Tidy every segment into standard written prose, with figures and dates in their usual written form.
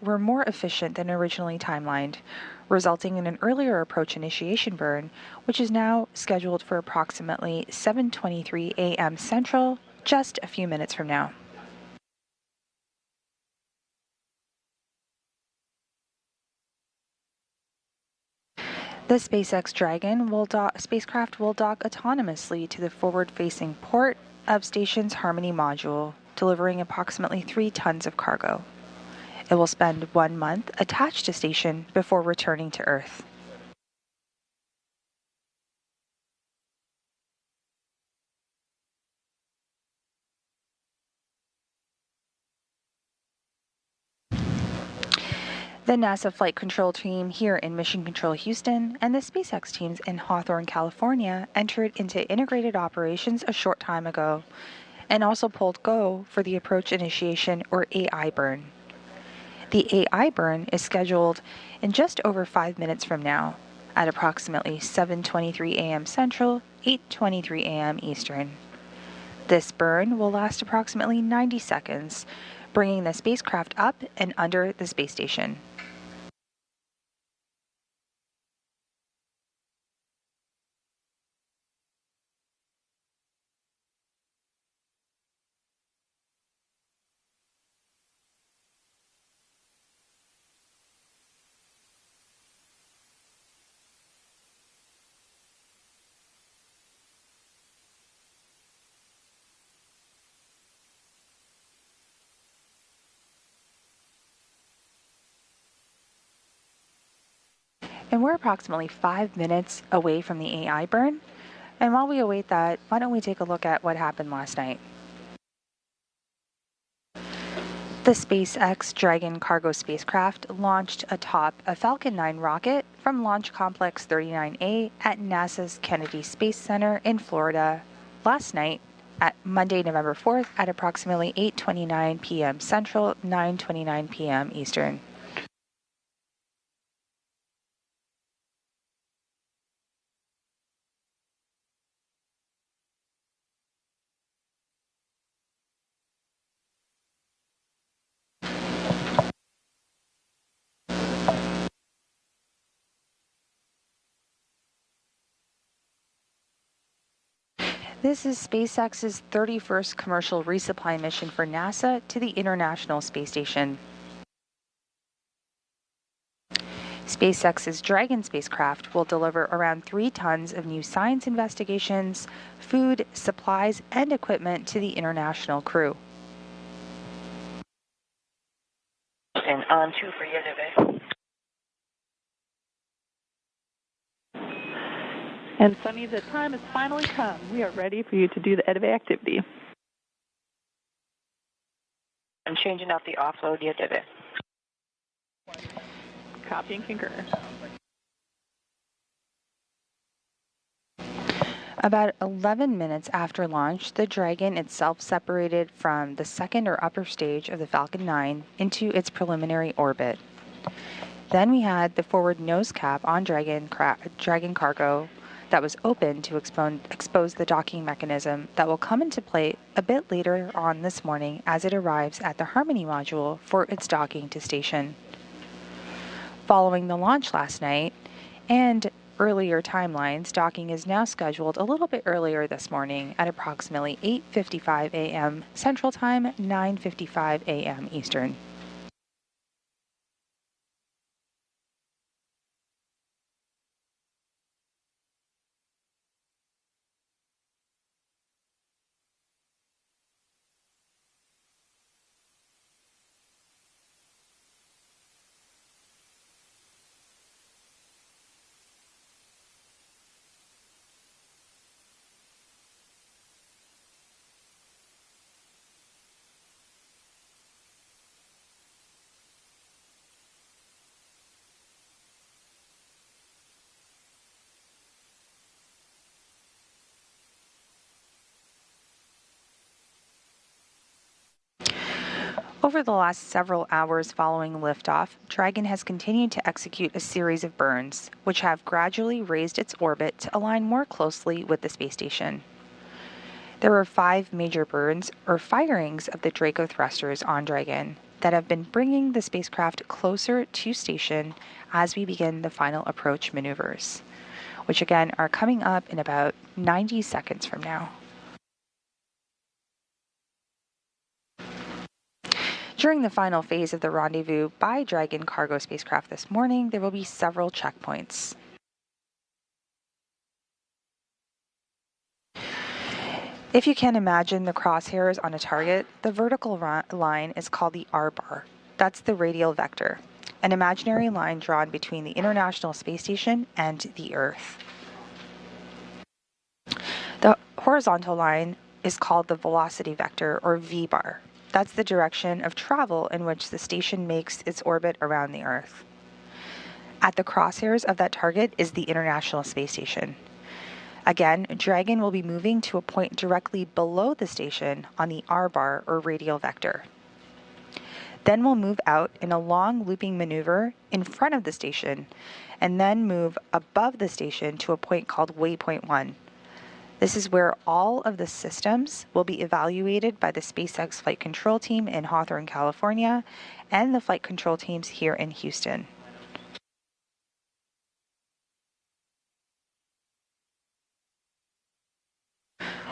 were more efficient than originally timelined, resulting in an earlier approach initiation burn, which is now scheduled for approximately 7:23 a.m. Central, just a few minutes from now. The SpaceX Dragon spacecraft will dock autonomously to the forward-facing port of station's Harmony module, delivering approximately 3 tons of cargo. It will spend 1 month attached to station before returning to Earth. The NASA Flight Control team here in Mission Control Houston and the SpaceX teams in Hawthorne, California entered into integrated operations a short time ago and also pulled go for the approach initiation or AI burn. The AI burn is scheduled in just over 5 minutes from now at approximately 7:23 a.m. Central, 8:23 a.m. Eastern. This burn will last approximately 90 seconds, bringing the spacecraft up and under the space station. And we're approximately 5 minutes away from the AI burn. And while we await that, why don't we take a look at what happened last night? The SpaceX Dragon cargo spacecraft launched atop a Falcon 9 rocket from Launch Complex 39A at NASA's Kennedy Space Center in Florida last night at Monday, November 4th at approximately 8:29 p.m. Central, 9:29 p.m. Eastern. This is SpaceX's 31st commercial resupply mission for NASA to the International Space Station. SpaceX's Dragon spacecraft will deliver around 3 tons of new science investigations, food, supplies, and equipment to the international crew. And on 2 for yesterday. And Sunny, the time has finally come. We are ready for you to do the EDIVE activity. I'm changing out the offload yesterday. Copy and concur. About 11 minutes after launch, the Dragon itself separated from the second or upper stage of the Falcon 9 into its preliminary orbit. Then we had the forward nose cap on Dragon cargo that was open to expose the docking mechanism that will come into play a bit later on this morning as it arrives at the Harmony module for its docking to station. Following the launch last night and earlier timelines, docking is now scheduled a little bit earlier this morning at approximately 8:55 a.m. Central Time, 9:55 a.m. Eastern. Over the last several hours following liftoff, Dragon has continued to execute a series of burns, which have gradually raised its orbit to align more closely with the space station. There were 5 major burns or firings of the Draco thrusters on Dragon, that have been bringing the spacecraft closer to station as we begin the final approach maneuvers, which again are coming up in about 90 seconds from now. During the final phase of the rendezvous by Dragon cargo spacecraft this morning, there will be several checkpoints. If you can imagine the crosshairs on a target, the vertical line is called the R-bar. That's the radial vector, an imaginary line drawn between the International Space Station and the Earth. The horizontal line is called the velocity vector, or V-bar. That's the direction of travel in which the station makes its orbit around the Earth. At the crosshairs of that target is the International Space Station. Again, Dragon will be moving to a point directly below the station on the R-bar, or radial vector. Then we'll move out in a long looping maneuver in front of the station, and then move above the station to a point called waypoint 1. This is where all of the systems will be evaluated by the SpaceX flight control team in Hawthorne, California, and the flight control teams here in Houston.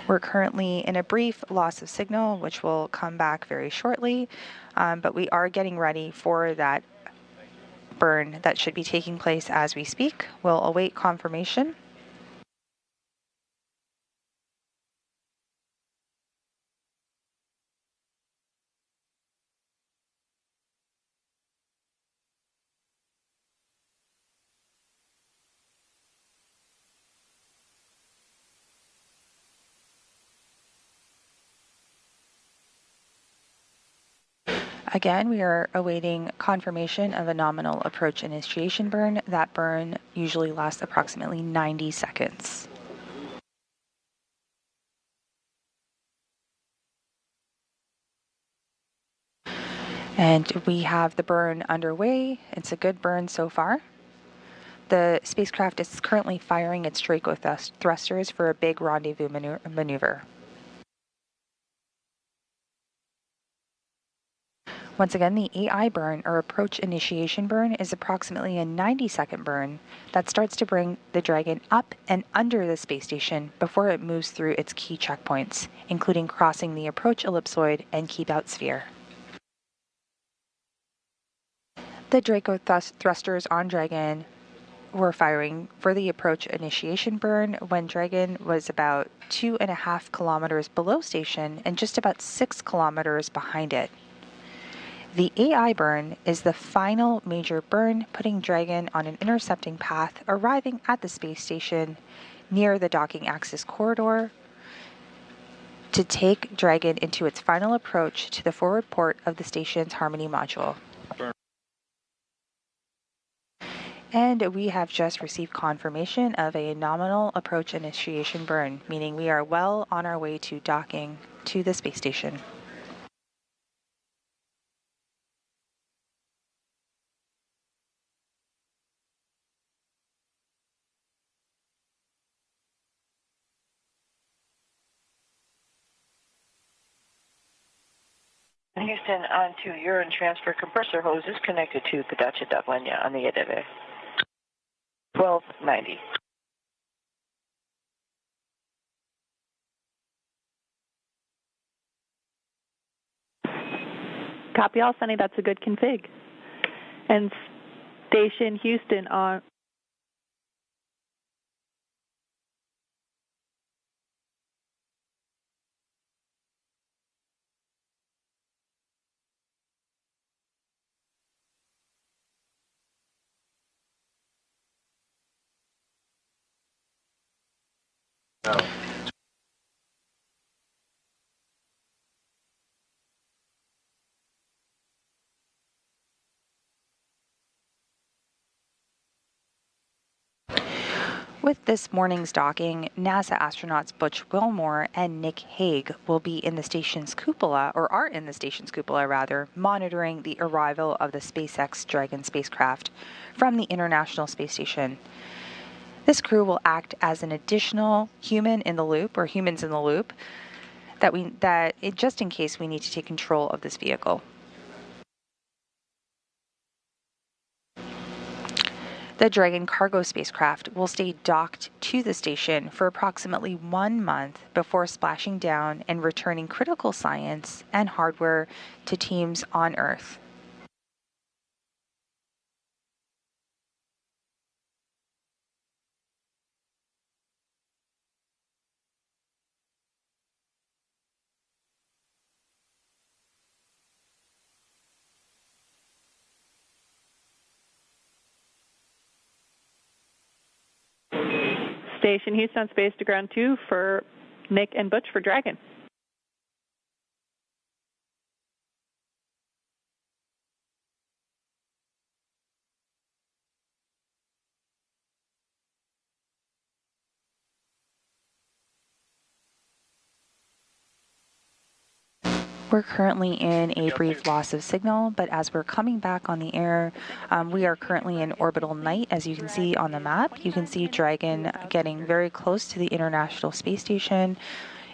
We're currently in a brief loss of signal, which will come back very shortly, but we are getting ready for that burn that should be taking place as we speak. We'll await confirmation. Again, we are awaiting confirmation of a nominal approach initiation burn. That burn usually lasts approximately 90 seconds. And we have the burn underway. It's a good burn so far. The spacecraft is currently firing its Draco thrusters for a big rendezvous maneuver. Once again, the AI burn, or approach initiation burn, is approximately a 90-second burn that starts to bring the Dragon up and under the space station before it moves through its key checkpoints, including crossing the approach ellipsoid and keep out sphere. The Draco thrusters on Dragon were firing for the approach initiation burn when Dragon was about 2.5 kilometers below station and just about 6 kilometers behind it. The AI burn is the final major burn, putting Dragon on an intercepting path, arriving at the space station near the docking axis corridor to take Dragon into its final approach to the forward port of the station's Harmony module. And we have just received confirmation of a nominal approach initiation burn, meaning we are well on our way to docking to the space station. Houston, on to urine transfer compressor hose is connected to Kadacha Dablanya on the EDV. 1290. Copy all, Sunny. That's a good config. And Station Houston on. No. With this morning's docking, NASA astronauts Butch Wilmore and Nick Hague will be in the station's cupola, or are in the station's cupola rather, monitoring the arrival of the SpaceX Dragon spacecraft from the International Space Station. This crew will act as an additional human in the loop, or humans in the loop, just in case we need to take control of this vehicle. The Dragon cargo spacecraft will stay docked to the station for approximately 1 month before splashing down and returning critical science and hardware to teams on Earth. Station Houston on space to ground 2 for Nick and Butch for Dragon. We're currently in a brief loss of signal, but as we're coming back on the air, we are currently in orbital night. As you can see on the map, you can see Dragon getting very close to the International Space Station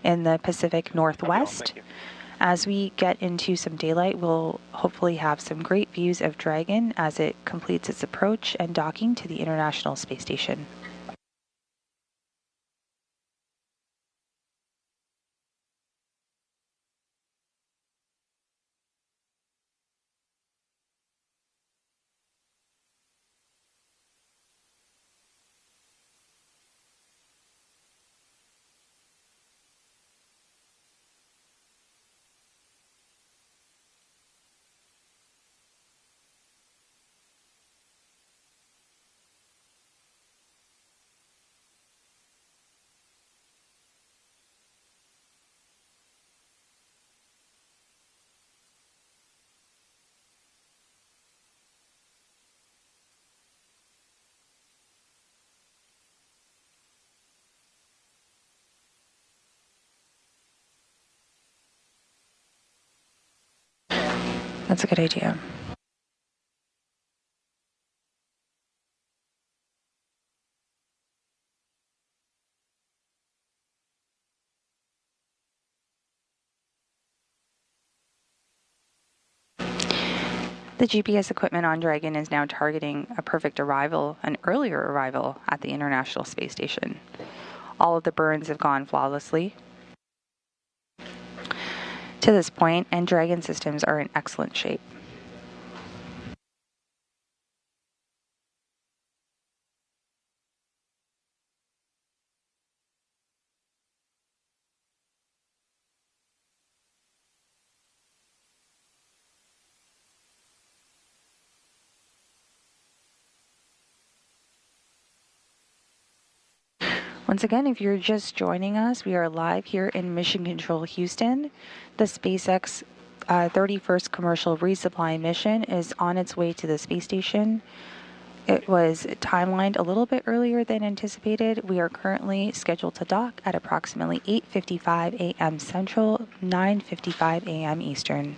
in the Pacific Northwest. As we get into some daylight, we'll hopefully have some great views of Dragon as it completes its approach and docking to the International Space Station. That's a good idea. The GPS equipment on Dragon is now targeting a perfect arrival, an earlier arrival at the International Space Station. All of the burns have gone flawlessly to this point, and Dragon systems are in excellent shape. Once again, if you're just joining us, we are live here in Mission Control Houston. The SpaceX 31st commercial resupply mission is on its way to the space station. It was timelined a little bit earlier than anticipated. We are currently scheduled to dock at approximately 8:55 a.m. Central, 9:55 a.m. Eastern.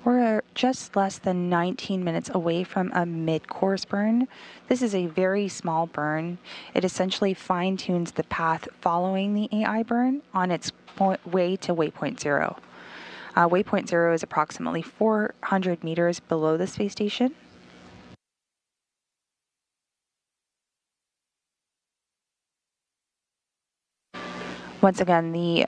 We're just less than 19 minutes away from a mid-course burn. This is a very small burn. It essentially fine-tunes the path following the AI burn on its way to waypoint 0. Waypoint 0 is approximately 400 meters below the space station. Once again, the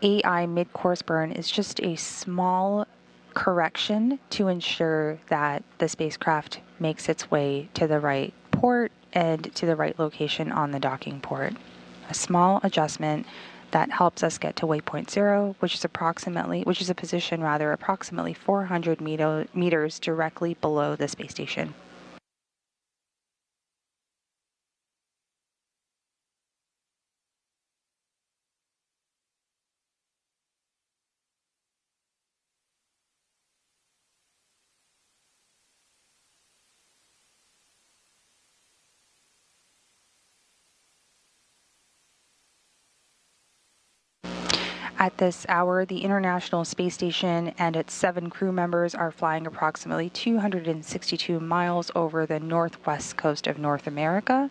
AI mid-course burn is just a small correction to ensure that the spacecraft makes its way to the right port and to the right location on the docking port. A small adjustment that helps us get to waypoint 0, which is a position approximately 400 meters directly below the space station. At this hour, the International Space Station and its 7 crew members are flying approximately 262 miles over the northwest coast of North America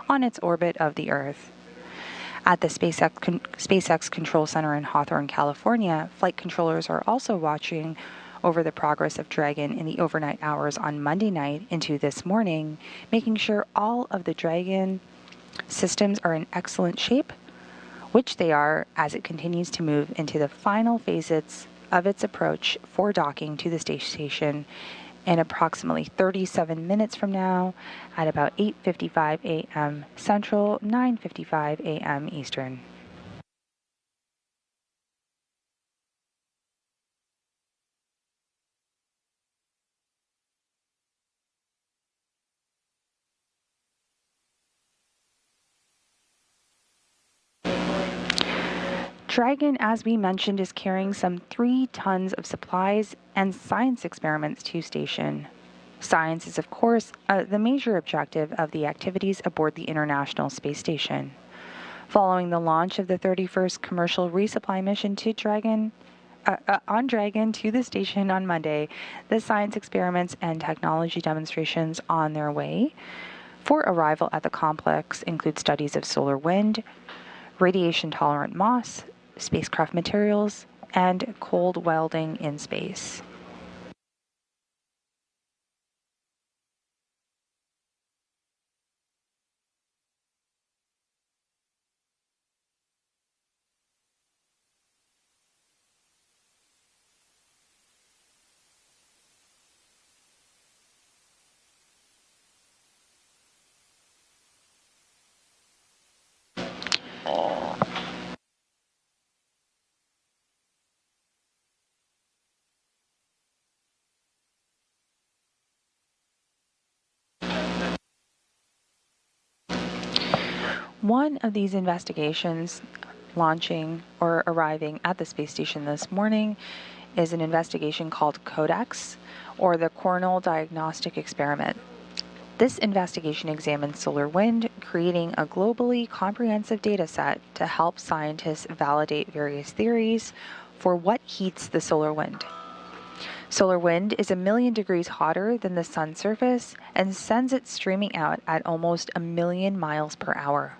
on its orbit of the Earth. At the SpaceX Control Center in Hawthorne, California, flight controllers are also watching over the progress of Dragon in the overnight hours on Monday night into this morning, making sure all of the Dragon systems are in excellent shape, which they are as it continues to move into the final phases of its approach for docking to the space station in approximately 37 minutes from now at about 8:55 a.m. Central, 9:55 a.m. Eastern. Dragon, as we mentioned, is carrying some 3 tons of supplies and science experiments to station. Science is, of course, the major objective of the activities aboard the International Space Station. Following the launch of the 31st commercial resupply mission to Dragon to the station on Monday, the science experiments and technology demonstrations on their way for arrival at the complex include studies of solar wind, radiation-tolerant moss, spacecraft materials, and cold welding in space. One of these investigations launching or arriving at the space station this morning is an investigation called CODEX, or the Coronal Diagnostic Experiment. This investigation examines solar wind, creating a globally comprehensive data set to help scientists validate various theories for what heats the solar wind. Solar wind is 1,000,000 degrees hotter than the sun's surface and sends it streaming out at almost 1,000,000 miles per hour.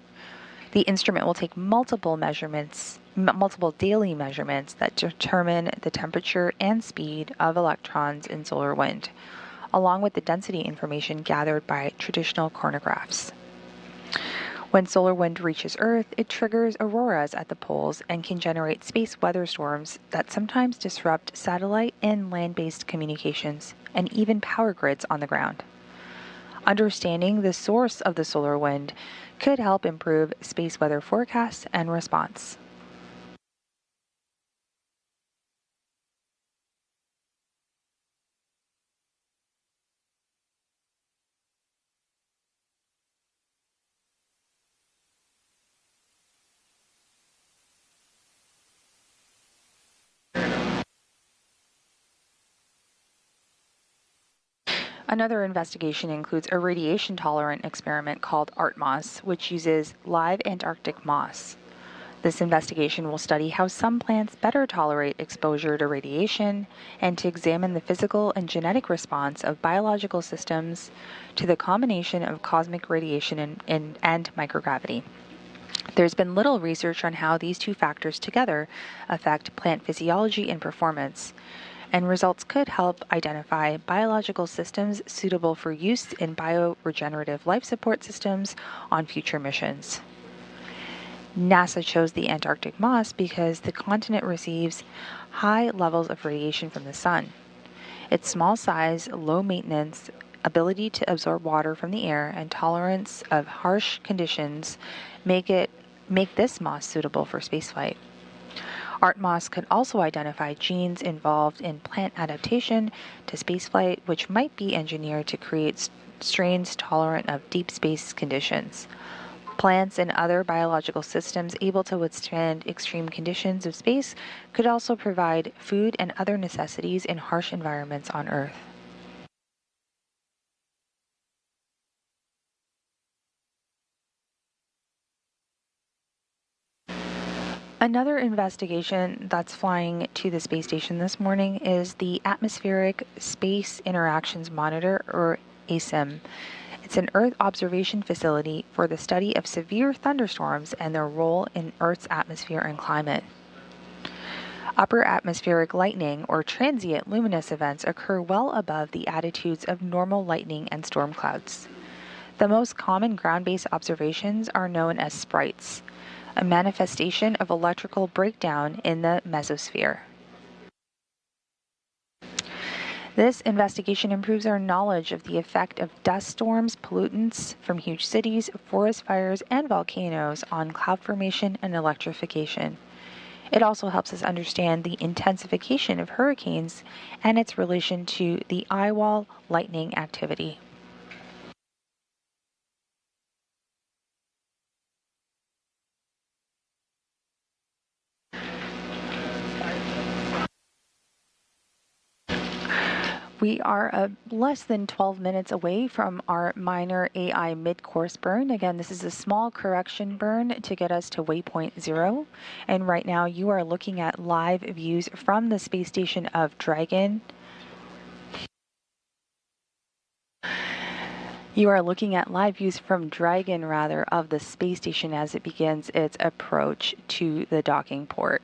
The instrument will take multiple daily measurements that determine the temperature and speed of electrons in solar wind, along with the density information gathered by traditional coronagraphs. When solar wind reaches Earth, it triggers auroras at the poles and can generate space weather storms that sometimes disrupt satellite and land-based communications and even power grids on the ground. Understanding the source of the solar wind could help improve space weather forecasts and response. Another investigation includes a radiation-tolerant experiment called ArtMoss, which uses live Antarctic moss. This investigation will study how some plants better tolerate exposure to radiation and to examine the physical and genetic response of biological systems to the combination of cosmic radiation and microgravity. There's been little research on how these two factors together affect plant physiology and performance, and results could help identify biological systems suitable for use in bioregenerative life support systems on future missions. NASA chose the Antarctic moss because the continent receives high levels of radiation from the sun. Its small size, low maintenance, ability to absorb water from the air, and tolerance of harsh conditions make this moss suitable for spaceflight. ArtMoss could also identify genes involved in plant adaptation to spaceflight, which might be engineered to create strains tolerant of deep space conditions. Plants and other biological systems able to withstand extreme conditions of space could also provide food and other necessities in harsh environments on Earth. Another investigation that's flying to the space station this morning is the Atmospheric Space Interactions Monitor, or ASIM. It's an Earth observation facility for the study of severe thunderstorms and their role in Earth's atmosphere and climate. Upper atmospheric lightning, or transient luminous events, occur well above the attitudes of normal lightning and storm clouds. The most common ground-based observations are known as sprites, a manifestation of electrical breakdown in the mesosphere. This investigation improves our knowledge of the effect of dust storms, pollutants from huge cities, forest fires, and volcanoes on cloud formation and electrification. It also helps us understand the intensification of hurricanes and its relation to the eyewall lightning activity. We are less than 12 minutes away from our minor AI mid-course burn. Again, this is a small correction burn to get us to waypoint 0. And right now you are looking at live views from the space station of Dragon. You are looking at live views from Dragon, of the space station as it begins its approach to the docking port.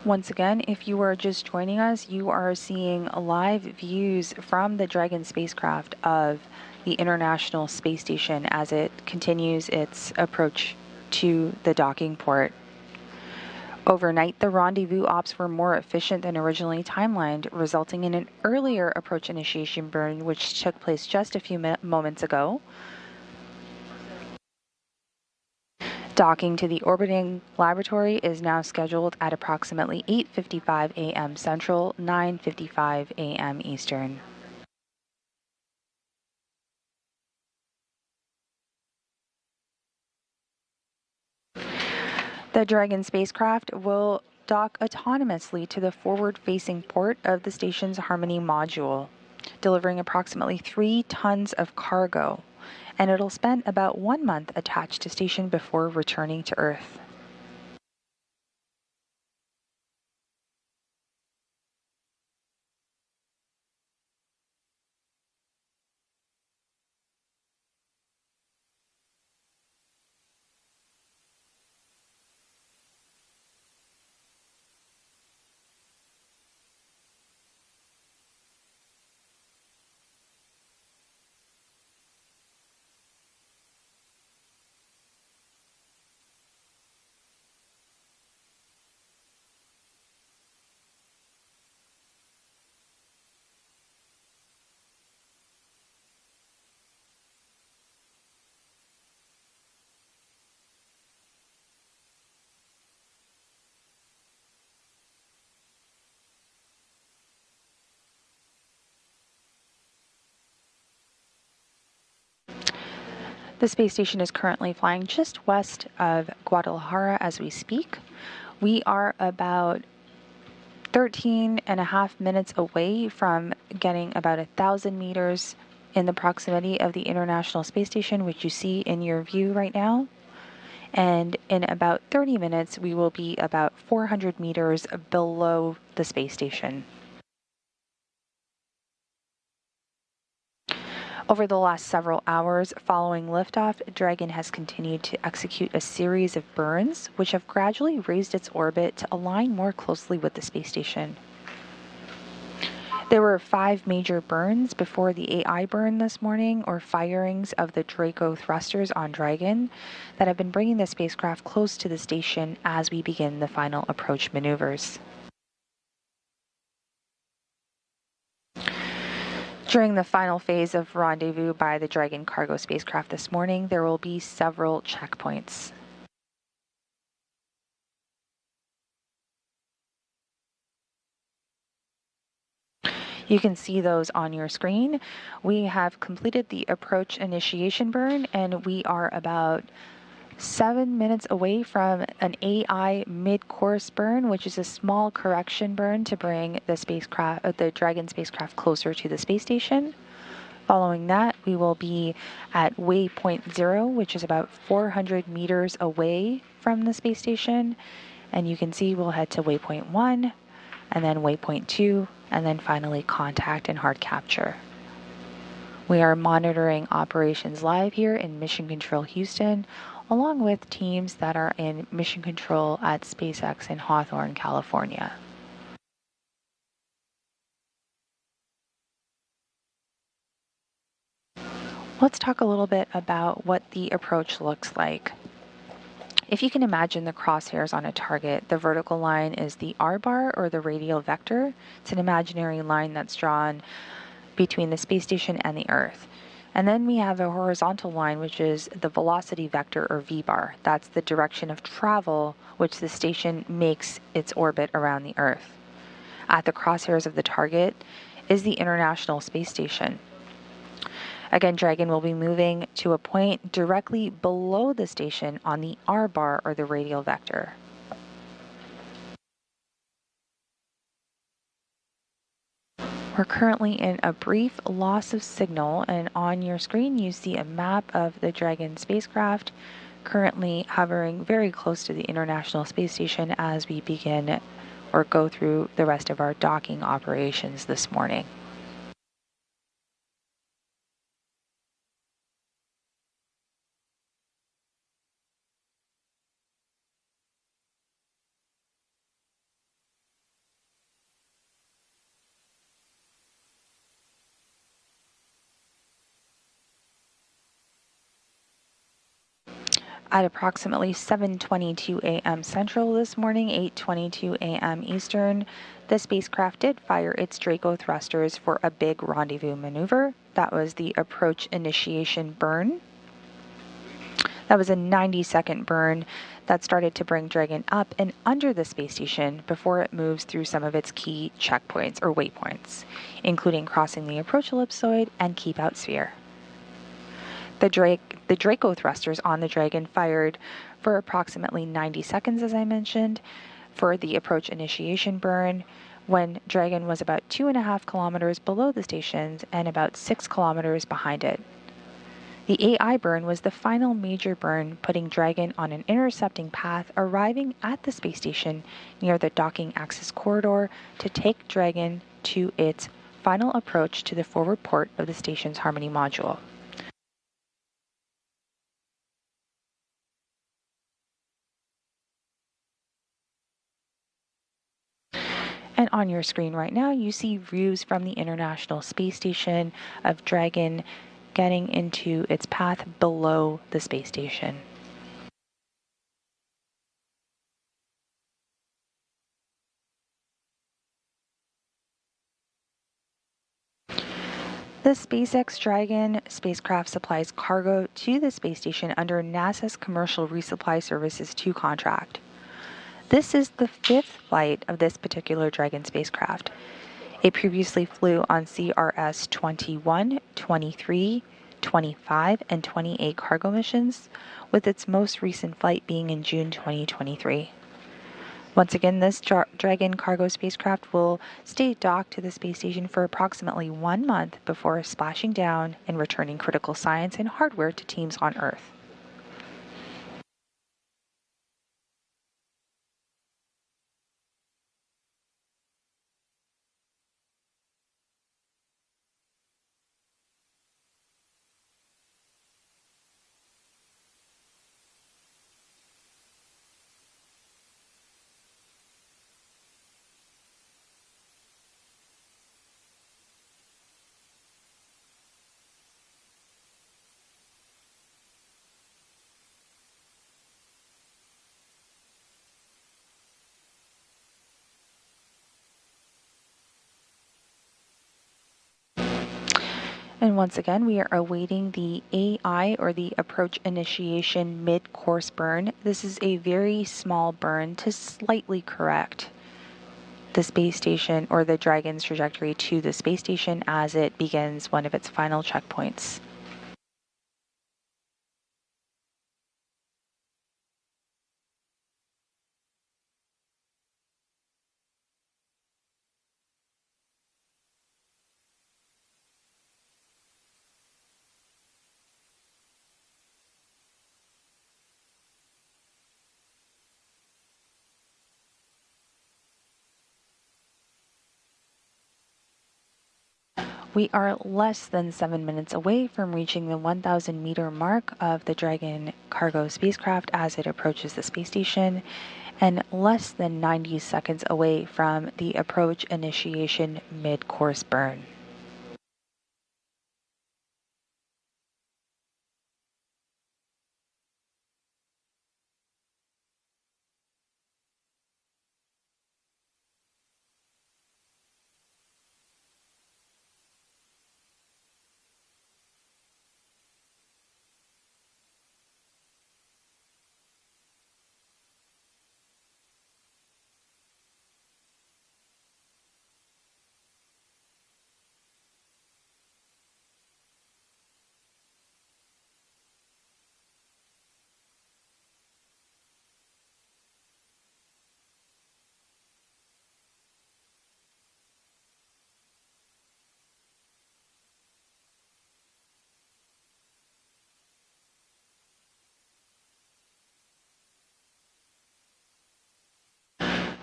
Once again, if you are just joining us, you are seeing live views from the Dragon spacecraft of the International Space Station as it continues its approach to the docking port. Overnight, the rendezvous ops were more efficient than originally timelined, resulting in an earlier approach initiation burn, which took place just a few moments ago. Docking to the orbiting laboratory is now scheduled at approximately 8:55 a.m. Central, 9:55 a.m. Eastern. The Dragon spacecraft will dock autonomously to the forward-facing port of the station's Harmony module, delivering approximately 3 tons of cargo, and it'll spend about 1 month attached to station before returning to Earth. The space station is currently flying just west of Guadalajara as we speak. We are about 13.5 minutes away from getting about 1,000 meters in the proximity of the International Space Station, which you see in your view right now. And in about 30 minutes, we will be about 400 meters below the space station. Over the last several hours following liftoff, Dragon has continued to execute a series of burns, which have gradually raised its orbit to align more closely with the space station. There were 5 major burns before the AI burn this morning, or firings of the Draco thrusters on Dragon, that have been bringing the spacecraft close to the station as we begin the final approach maneuvers. During the final phase of rendezvous by the Dragon cargo spacecraft this morning, there will be several checkpoints. You can see those on your screen. We have completed the approach initiation burn, and we are about 7 minutes away from an AI mid-course burn, which is a small correction burn to bring the Dragon spacecraft closer to the space station. Following that, we will be at waypoint 0, which is about 400 meters away from the space station. And you can see we'll head to waypoint 1, and then waypoint 2, and then finally contact and hard capture. We are monitoring operations live here in Mission Control Houston, along with teams that are in Mission Control at SpaceX in Hawthorne, California. Let's talk a little bit about what the approach looks like. If you can imagine the crosshairs on a target, the vertical line is the R-bar, or the radial vector. It's an imaginary line that's drawn between the space station and the Earth. And then we have a horizontal line, which is the velocity vector, or V-bar. That's the direction of travel which the station makes its orbit around the Earth. At the crosshairs of the target is the International Space Station. Again, Dragon will be moving to a point directly below the station on the R-bar, or the radial vector. We're currently in a brief loss of signal, and on your screen you see a map of the Dragon spacecraft currently hovering very close to the International Space Station as we begin or go through the rest of our docking operations this morning. At approximately 7:22 a.m. Central this morning, 8:22 a.m. Eastern, the spacecraft did fire its Draco thrusters for a big rendezvous maneuver. That was the approach initiation burn. That was a 90-second burn that started to bring Dragon up and under the space station before it moves through some of its key checkpoints, or waypoints, including crossing the approach ellipsoid and keep out sphere. The Draco thrusters on the Dragon fired for approximately 90 seconds, as I mentioned, for the approach initiation burn, when Dragon was about 2.5 kilometers below the stations and about 6 kilometers behind it. The AI burn was the final major burn, putting Dragon on an intercepting path, arriving at the space station near the docking access corridor to take Dragon to its final approach to the forward port of the station's Harmony module. And on your screen right now, you see views from the International Space Station of Dragon getting into its path below the space station. The SpaceX Dragon spacecraft supplies cargo to the space station under NASA's Commercial Resupply Services 2 contract. This is the 5th flight of this particular Dragon spacecraft. It previously flew on CRS 21, 23, 25, and 28 cargo missions, with its most recent flight being in June 2023. Once again, this Dragon cargo spacecraft will stay docked to the space station for approximately 1 month before splashing down and returning critical science and hardware to teams on Earth. And once again, we are awaiting the AI, or the approach initiation mid-course burn. This is a very small burn to slightly correct the space station, or the Dragon's trajectory to the space station, as it begins one of its final checkpoints. We are less than 7 minutes away from reaching the 1,000 meter mark of the Dragon cargo spacecraft as it approaches the space station, and less than 90 seconds away from the approach initiation mid-course burn.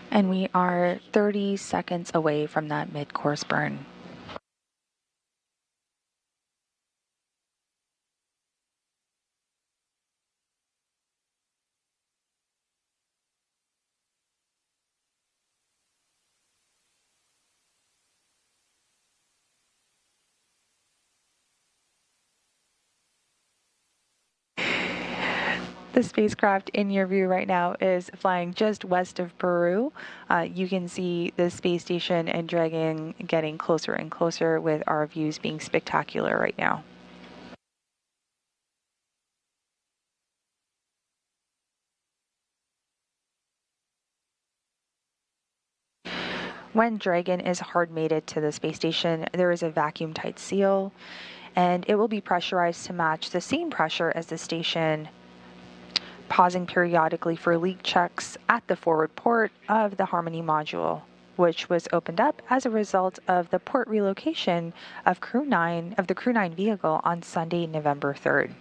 And we are 30 seconds away from that mid-course burn. The spacecraft in your view right now is flying just west of Peru. You can see the space station and Dragon getting closer and closer, with our views being spectacular right now. When Dragon is hard mated to the space station, there is a vacuum tight seal, and it will be pressurized to match the same pressure as the station, pausing periodically for leak checks at the forward port of the Harmony module, which was opened up as a result of the port relocation of the Crew 9 vehicle on Sunday, November 3rd.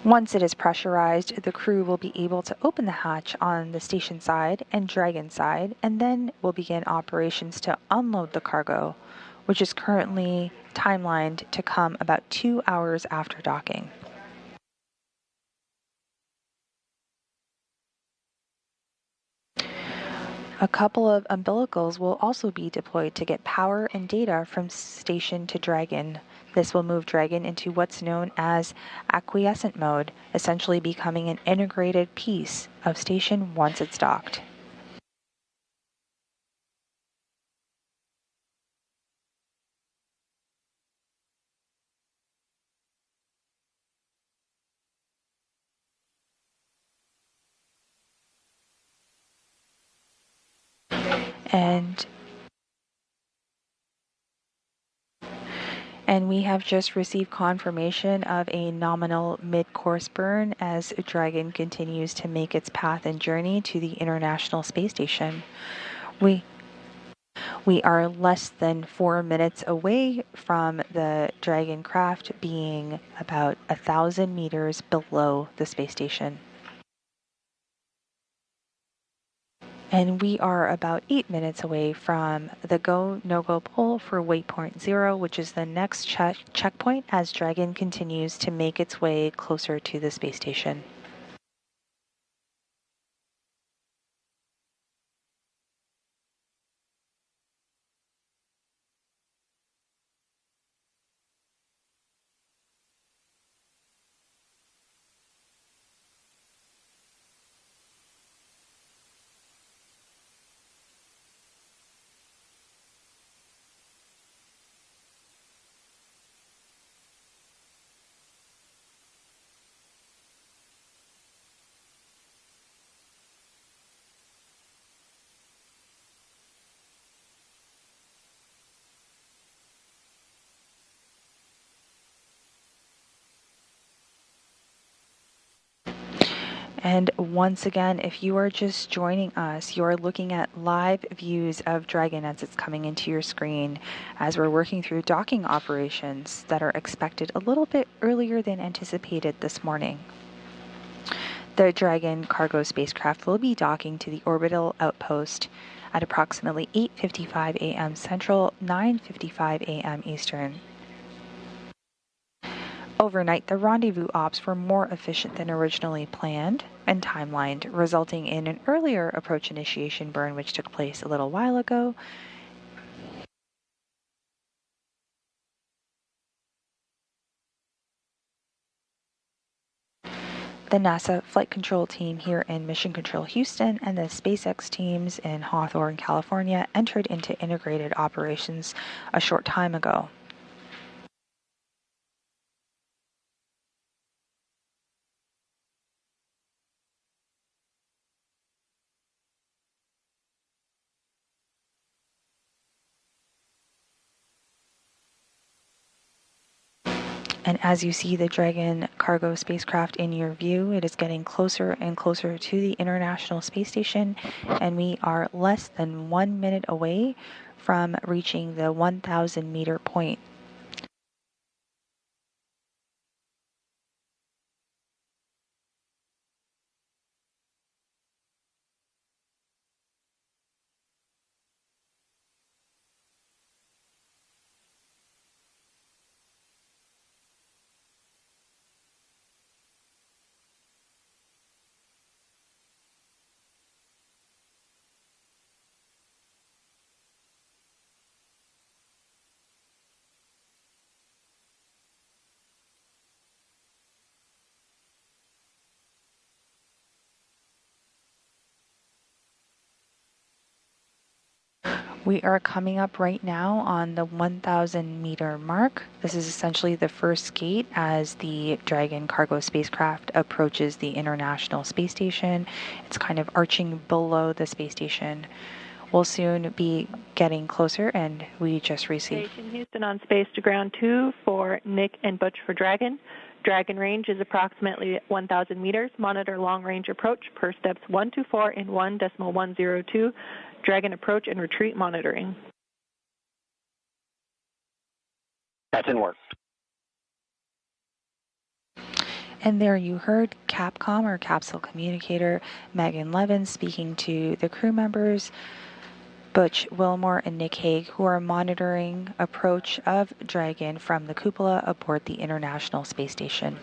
Once it is pressurized, the crew will be able to open the hatch on the station side and Dragon side, and then will begin operations to unload the cargo, which is currently timelined to come about 2 hours after docking. A couple of umbilicals will also be deployed to get power and data from station to Dragon. This will move Dragon into what's known as acquiescent mode, essentially becoming an integrated piece of station once it's docked. And we have just received confirmation of a nominal mid-course burn as Dragon continues to make its path and journey to the International Space Station. We are less than 4 minutes away from the Dragon craft being about 1,000 meters below the space station. And we are about 8 minutes away from the go, no-go pull for waypoint 0, which is the next checkpoint as Dragon continues to make its way closer to the space station. And once again, if you are just joining us, you are looking at live views of Dragon as it's coming into your screen as we're working through docking operations that are expected a little bit earlier than anticipated this morning. The Dragon cargo spacecraft will be docking to the orbital outpost at approximately 8:55 a.m. Central, 9:55 a.m. Eastern. Overnight, the rendezvous ops were more efficient than originally planned and timelined, resulting in an earlier approach initiation burn which took place a little while ago. The NASA Flight Control team here in Mission Control Houston and the SpaceX teams in Hawthorne, California entered into integrated operations a short time ago. And as you see the Dragon cargo spacecraft in your view, it is getting closer and closer to the International Space Station, and we are less than 1 minute away from reaching the 1,000 meter point. We are coming up right now on the 1,000 meter mark. This is essentially the first gate as the Dragon cargo spacecraft approaches the International Space Station. It's kind of arching below the space station. We'll soon be getting closer, and we just received. Station Houston on space to ground 2 for Nick and Butch for Dragon. Dragon range is approximately 1,000 meters. Monitor long range approach per steps 124 and 1.102. Dragon approach and retreat monitoring. That's in work. And there you heard Capcom, or capsule communicator, Megan Levin speaking to the crew members, Butch Wilmore and Nick Hague, who are monitoring approach of Dragon from the cupola aboard the International Space Station.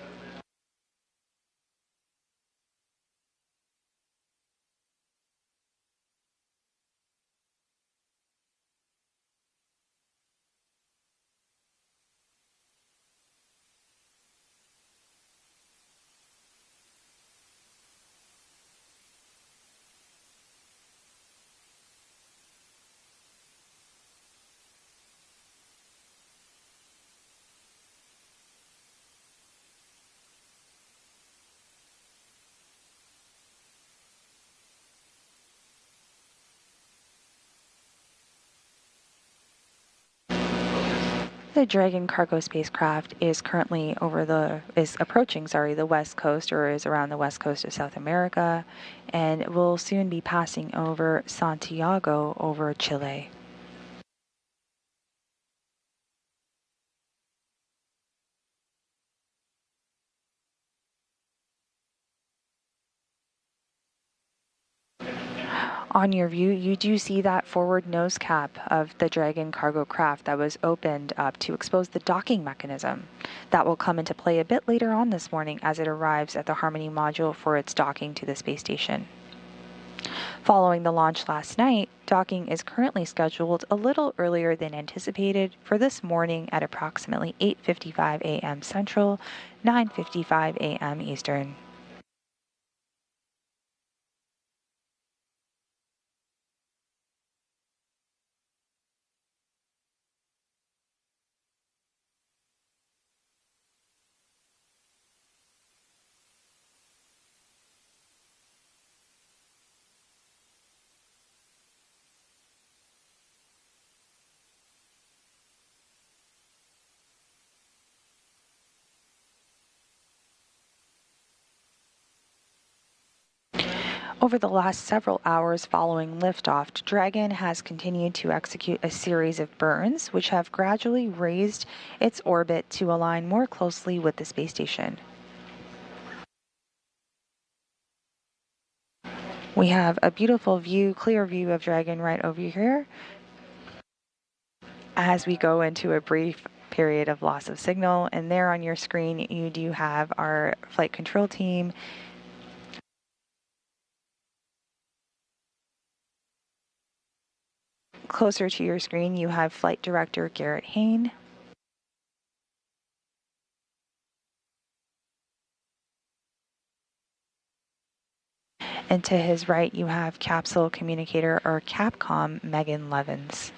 The Dragon cargo spacecraft is currently approaching the west coast, or is around the west coast of South America, and will soon be passing over Santiago over Chile. On your view, you do see that forward nose cap of the Dragon cargo craft that was opened up to expose the docking mechanism. That will come into play a bit later on this morning as it arrives at the Harmony module for its docking to the space station. Following the launch last night, docking is currently scheduled a little earlier than anticipated for this morning at approximately 8:55 a.m. Central, 9:55 a.m. Eastern. Over the last several hours following liftoff, Dragon has continued to execute a series of burns, which have gradually raised its orbit to align more closely with the space station. We have a beautiful view, clear view of Dragon right over here as we go into a brief period of loss of signal. And there on your screen, you do have our flight control team. Closer to your screen, you have Flight Director Garrett Hain. And to his right, you have Capsule Communicator or Capcom Megan Levins.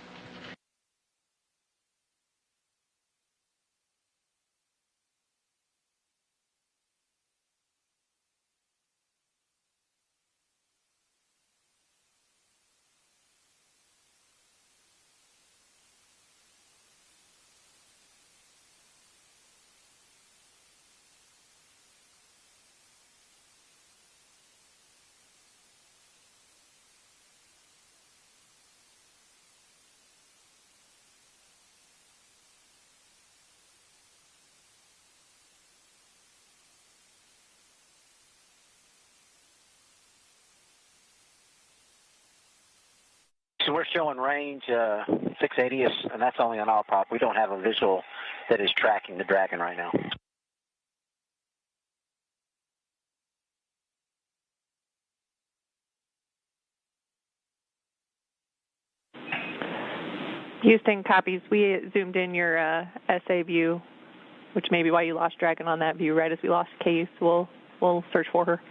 So we're showing range 680, and that's only on our prop. We don't have a visual that is tracking the Dragon right now. Houston copies. We zoomed in your SA view, which may be why you lost Dragon on that view right as we lost Case. We'll search for her.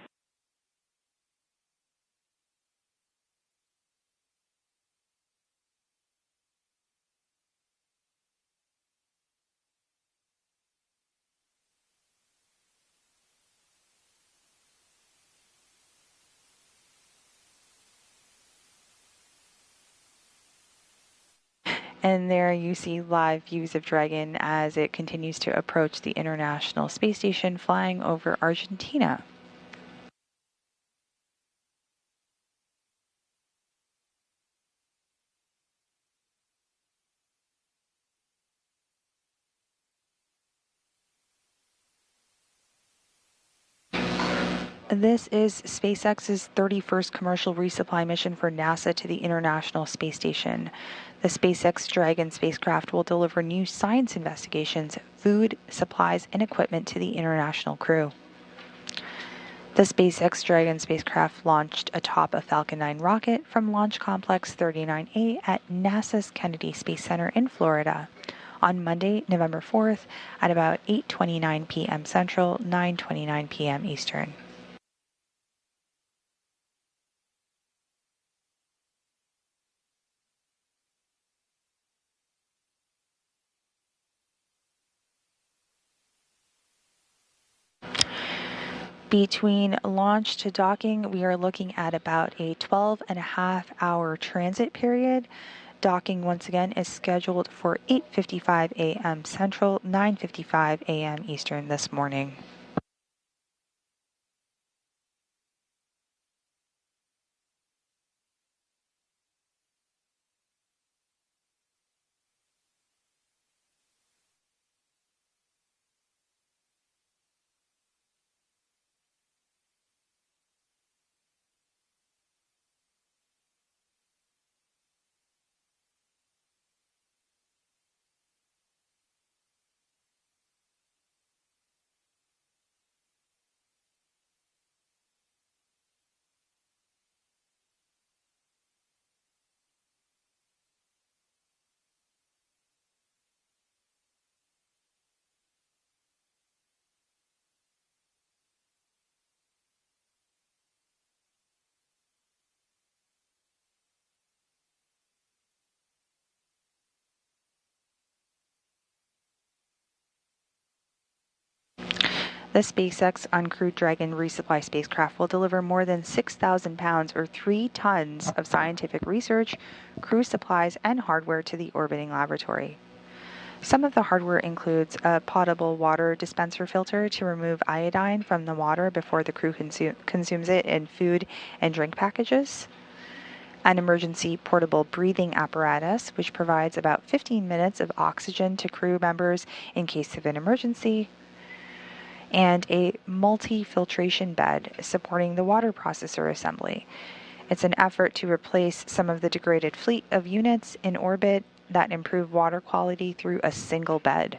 And there you see live views of Dragon as it continues to approach the International Space Station flying over Argentina. This is SpaceX's 31st commercial resupply mission for NASA to the International Space Station. The SpaceX Dragon spacecraft will deliver new science investigations, food, supplies, and equipment to the international crew. The SpaceX Dragon spacecraft launched atop a Falcon 9 rocket from Launch Complex 39A at NASA's Kennedy Space Center in Florida on Monday, November 4th at about 8:29 p.m. Central, 9:29 p.m. Eastern. Between launch to docking, we are looking at about a 12.5-hour transit period. Docking, once again, is scheduled for 8:55 a.m. Central, 9:55 a.m. Eastern this morning. The SpaceX uncrewed Dragon resupply spacecraft will deliver more than 6,000 pounds or 3 tons of scientific research, crew supplies, and hardware to the orbiting laboratory. Some of the hardware includes a potable water dispenser filter to remove iodine from the water before the crew consumes it in food and drink packages, an emergency portable breathing apparatus, which provides about 15 minutes of oxygen to crew members in case of an emergency, and a multi-filtration bed supporting the water processor assembly. It's an effort to replace some of the degraded fleet of units in orbit that improve water quality through a single bed.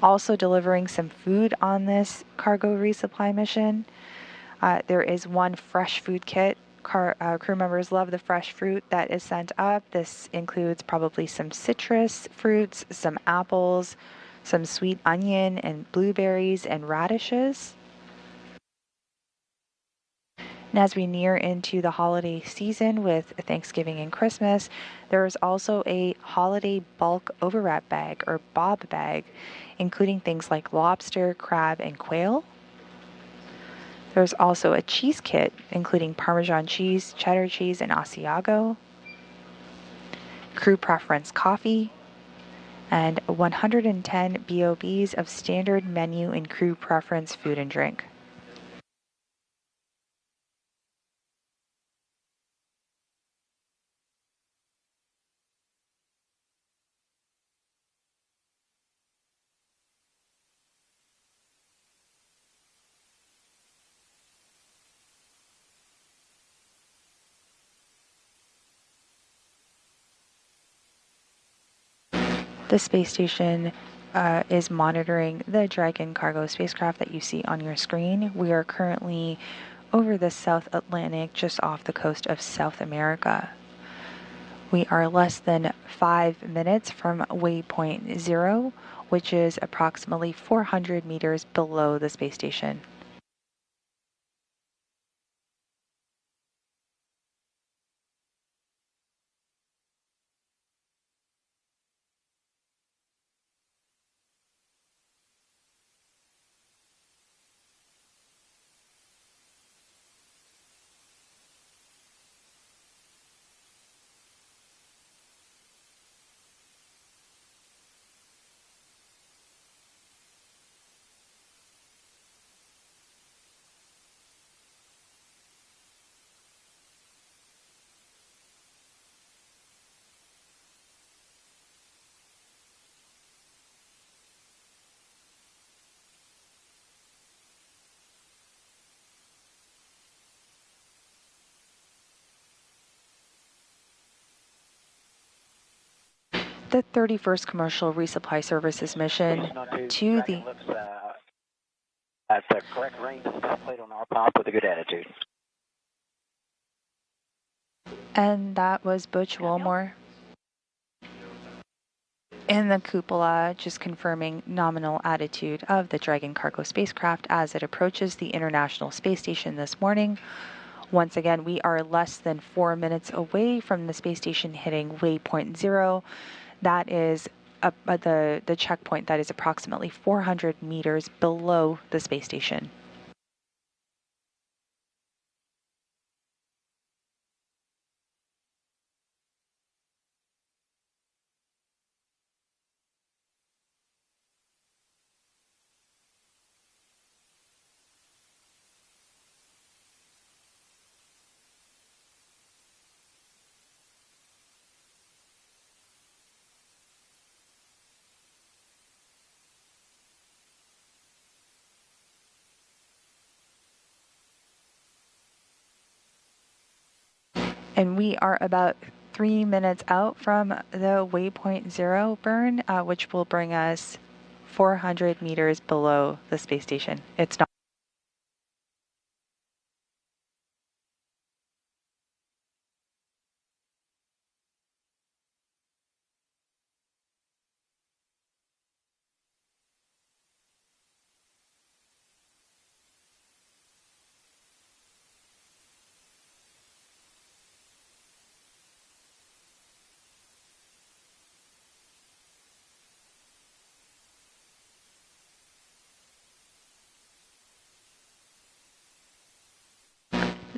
Also delivering some food on this cargo resupply mission, there is one fresh food kit. Crew members love the fresh fruit that is sent up. This includes probably some citrus fruits, some apples, some sweet onion and blueberries and radishes. And as we near into the holiday season with Thanksgiving and Christmas, there is also a holiday bulk overwrap bag or bob bag, including things like lobster, crab, and quail. There's also a cheese kit, including Parmesan cheese, cheddar cheese, and Asiago, crew preference coffee, and 110 BOBs of standard menu and crew preference food and drink. The space station is monitoring the Dragon cargo spacecraft that you see on your screen. We are currently over the South Atlantic, just off the coast of South America. We are less than 5 minutes from waypoint 0, which is approximately 400 meters below the space station. The 31st Commercial Resupply Services mission to the... At the correct range, plate on our pop with a good attitude. And that was Butch Wilmore in the cupola, just confirming nominal attitude of the Dragon cargo spacecraft as it approaches the International Space Station this morning. Once again, we are less than 4 minutes away from the space station hitting waypoint 0. That is the checkpoint that is approximately 400 meters below the space station. And we are about 3 minutes out from the waypoint 0 burn, which will bring us 400 meters below the space station. It's not.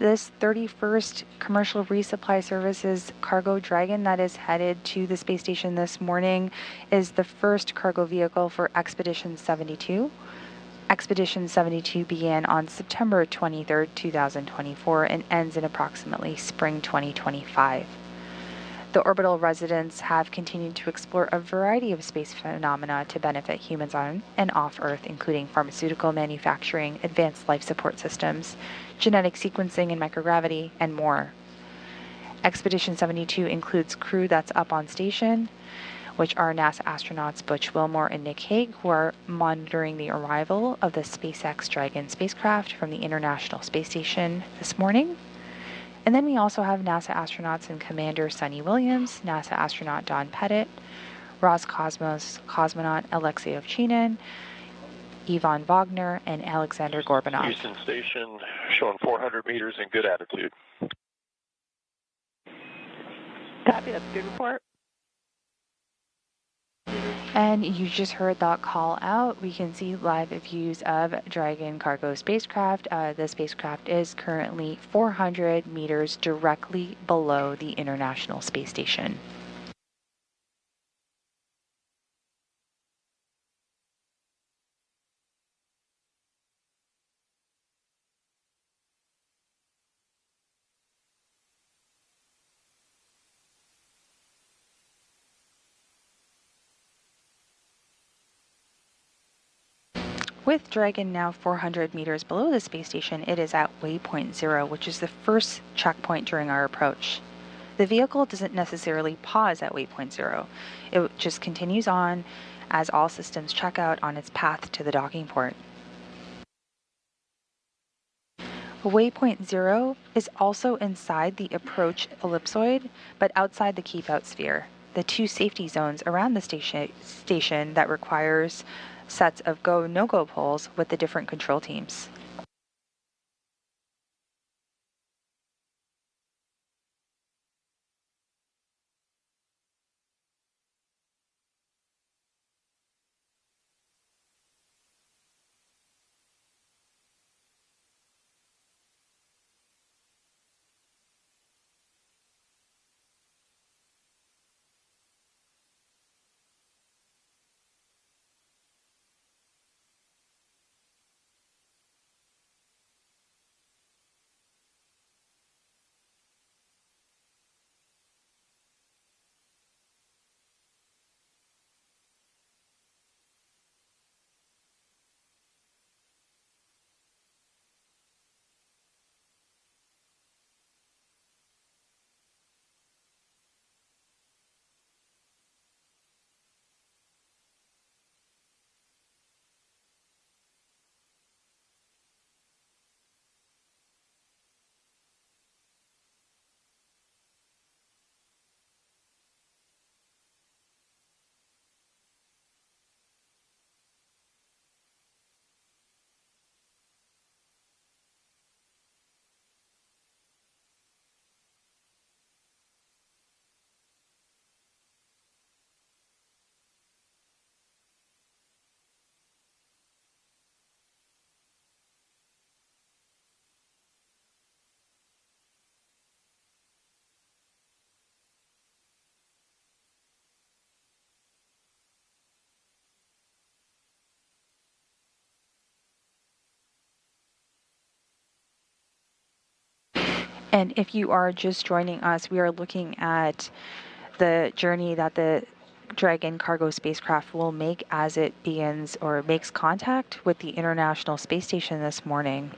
This 31st Commercial Resupply Services cargo Dragon that is headed to the space station this morning is the first cargo vehicle for Expedition 72. Expedition 72 began on September 23, 2024 and ends in approximately spring 2025. The orbital residents have continued to explore a variety of space phenomena to benefit humans on and off Earth, including pharmaceutical manufacturing, advanced life support systems, genetic sequencing and microgravity, and more. Expedition 72 includes crew that's up on station, which are NASA astronauts Butch Wilmore and Nick Hague, who are monitoring the arrival of the SpaceX Dragon spacecraft from the International Space Station this morning. And then we also have NASA astronauts and Commander Sunny Williams, NASA astronaut Don Pettit, Roscosmos cosmonaut Alexei Ovchinin, Ivan Wagner, and Alexander Gorbanov. Houston Station showing 400 meters in good attitude. Copy, that's a good report. And you just heard that call out. We can see live views of Dragon cargo spacecraft. The spacecraft is currently 400 meters directly below the International Space Station. With Dragon now 400 meters below the space station, it is at waypoint 0, which is the first checkpoint during our approach. The vehicle doesn't necessarily pause at waypoint 0. It just continues on as all systems check out on its path to the docking port. Waypoint 0 is also inside the approach ellipsoid, but outside the keep-out sphere. The two safety zones around the station that requires sets of go, no-go poles with the different control teams. And if you are just joining us, we are looking at the journey that the Dragon cargo spacecraft will make as it begins or makes contact with the International Space Station this morning.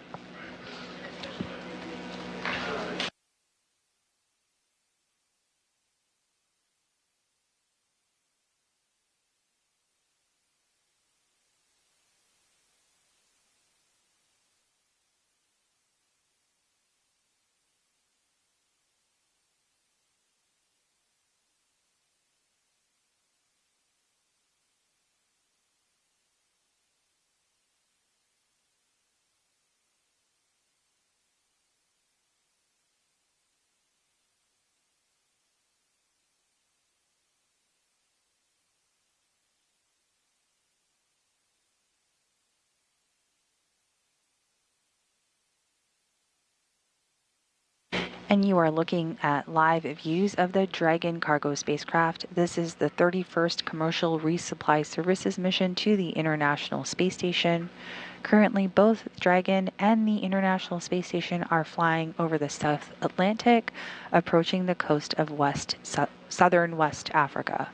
And you are looking at live views of the Dragon cargo spacecraft. This is the 31st commercial resupply services mission to the International Space Station. Currently, both Dragon and the International Space Station are flying over the South Atlantic, approaching the coast of southern West Africa.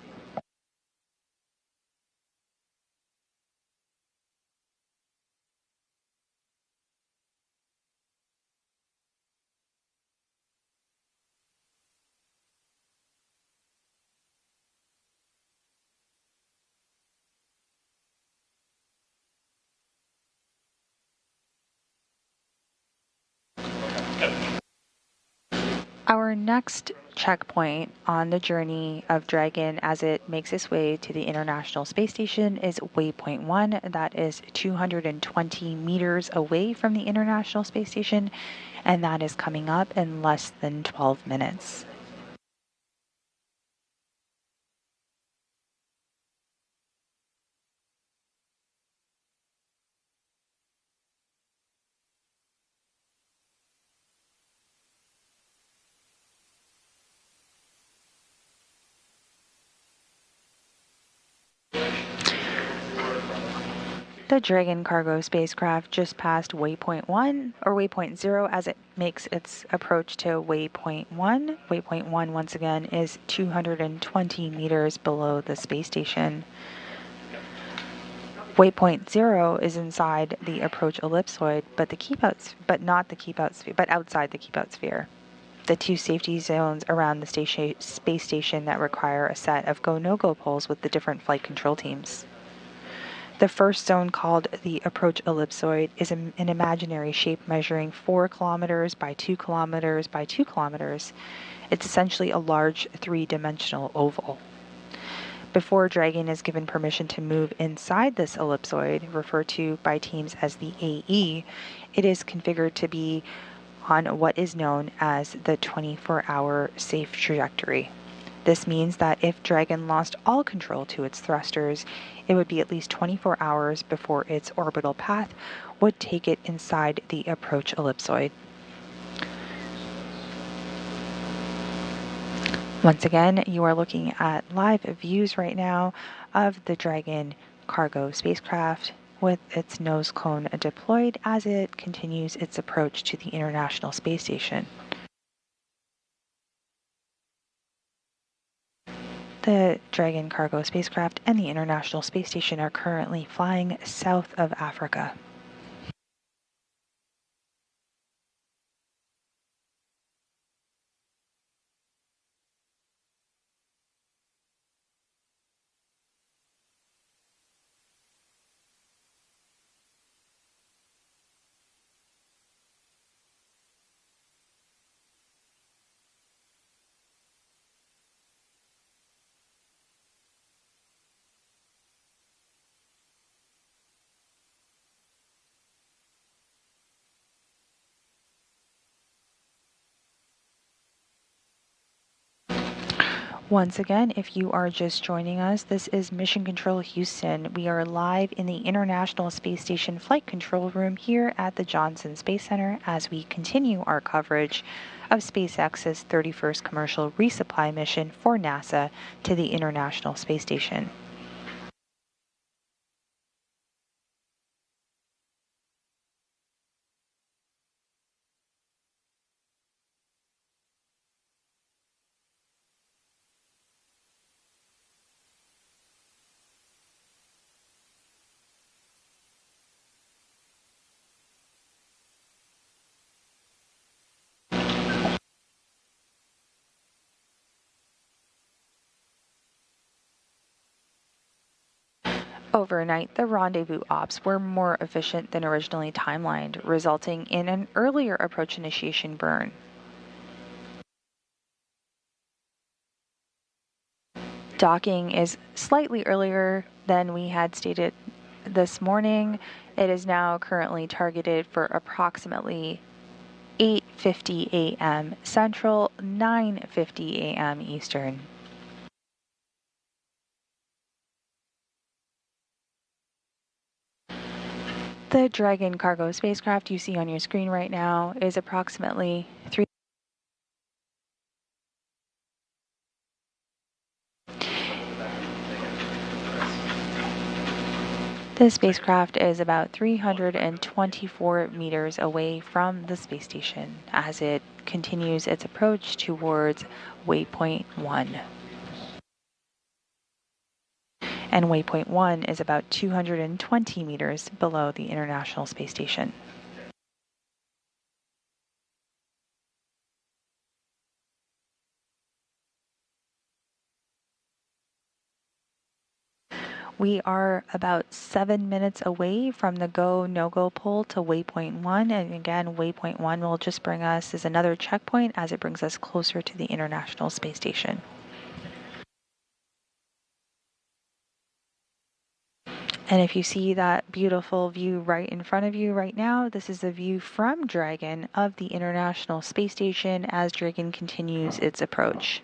Our next checkpoint on the journey of Dragon as it makes its way to the International Space Station is waypoint 1. That is 220 meters away from the International Space Station, and that is coming up in less than 12 minutes. The Dragon cargo spacecraft just passed waypoint 1 or waypoint 0 as it makes its approach to waypoint 1. Waypoint 1 once again is 220 meters below the space station. Waypoint 0 is inside the approach ellipsoid, but outside the keep out sphere. The two safety zones around the space station that require a set of go-no-go poles with the different flight control teams. The first zone, called the approach ellipsoid, is an imaginary shape measuring 4 kilometers by 2 kilometers by 2 kilometers. It's essentially a large 3-dimensional oval. Before Dragon is given permission to move inside this ellipsoid, referred to by teams as the AE, it is configured to be on what is known as the 24-hour safe trajectory. This means that if Dragon lost all control to its thrusters, it would be at least 24 hours before its orbital path would take it inside the approach ellipsoid. Once again, you are looking at live views right now of the Dragon cargo spacecraft with its nose cone deployed as it continues its approach to the International Space Station. The Dragon cargo spacecraft and the International Space Station are currently flying south of Africa. Once again, if you are just joining us, this is Mission Control Houston. We are live in the International Space Station Flight Control Room here at the Johnson Space Center as we continue our coverage of SpaceX's 31st commercial resupply mission for NASA to the International Space Station. Overnight, the rendezvous ops were more efficient than originally timelined, resulting in an earlier approach initiation burn. Docking is slightly earlier than we had stated this morning. It is now currently targeted for approximately 8:50 a.m. Central, 9:50 a.m. Eastern. The Dragon cargo spacecraft you see on your screen right now is approximately The spacecraft is about 324 meters away from the space station as it continues its approach towards waypoint 1. And waypoint 1 is about 220 meters below the International Space Station. We are about 7 minutes away from the go, no-go pole to waypoint 1. And again, waypoint 1 will just bring us as another checkpoint as it brings us closer to the International Space Station. And if you see that beautiful view right in front of you right now, this is the view from Dragon of the International Space Station as Dragon continues its approach.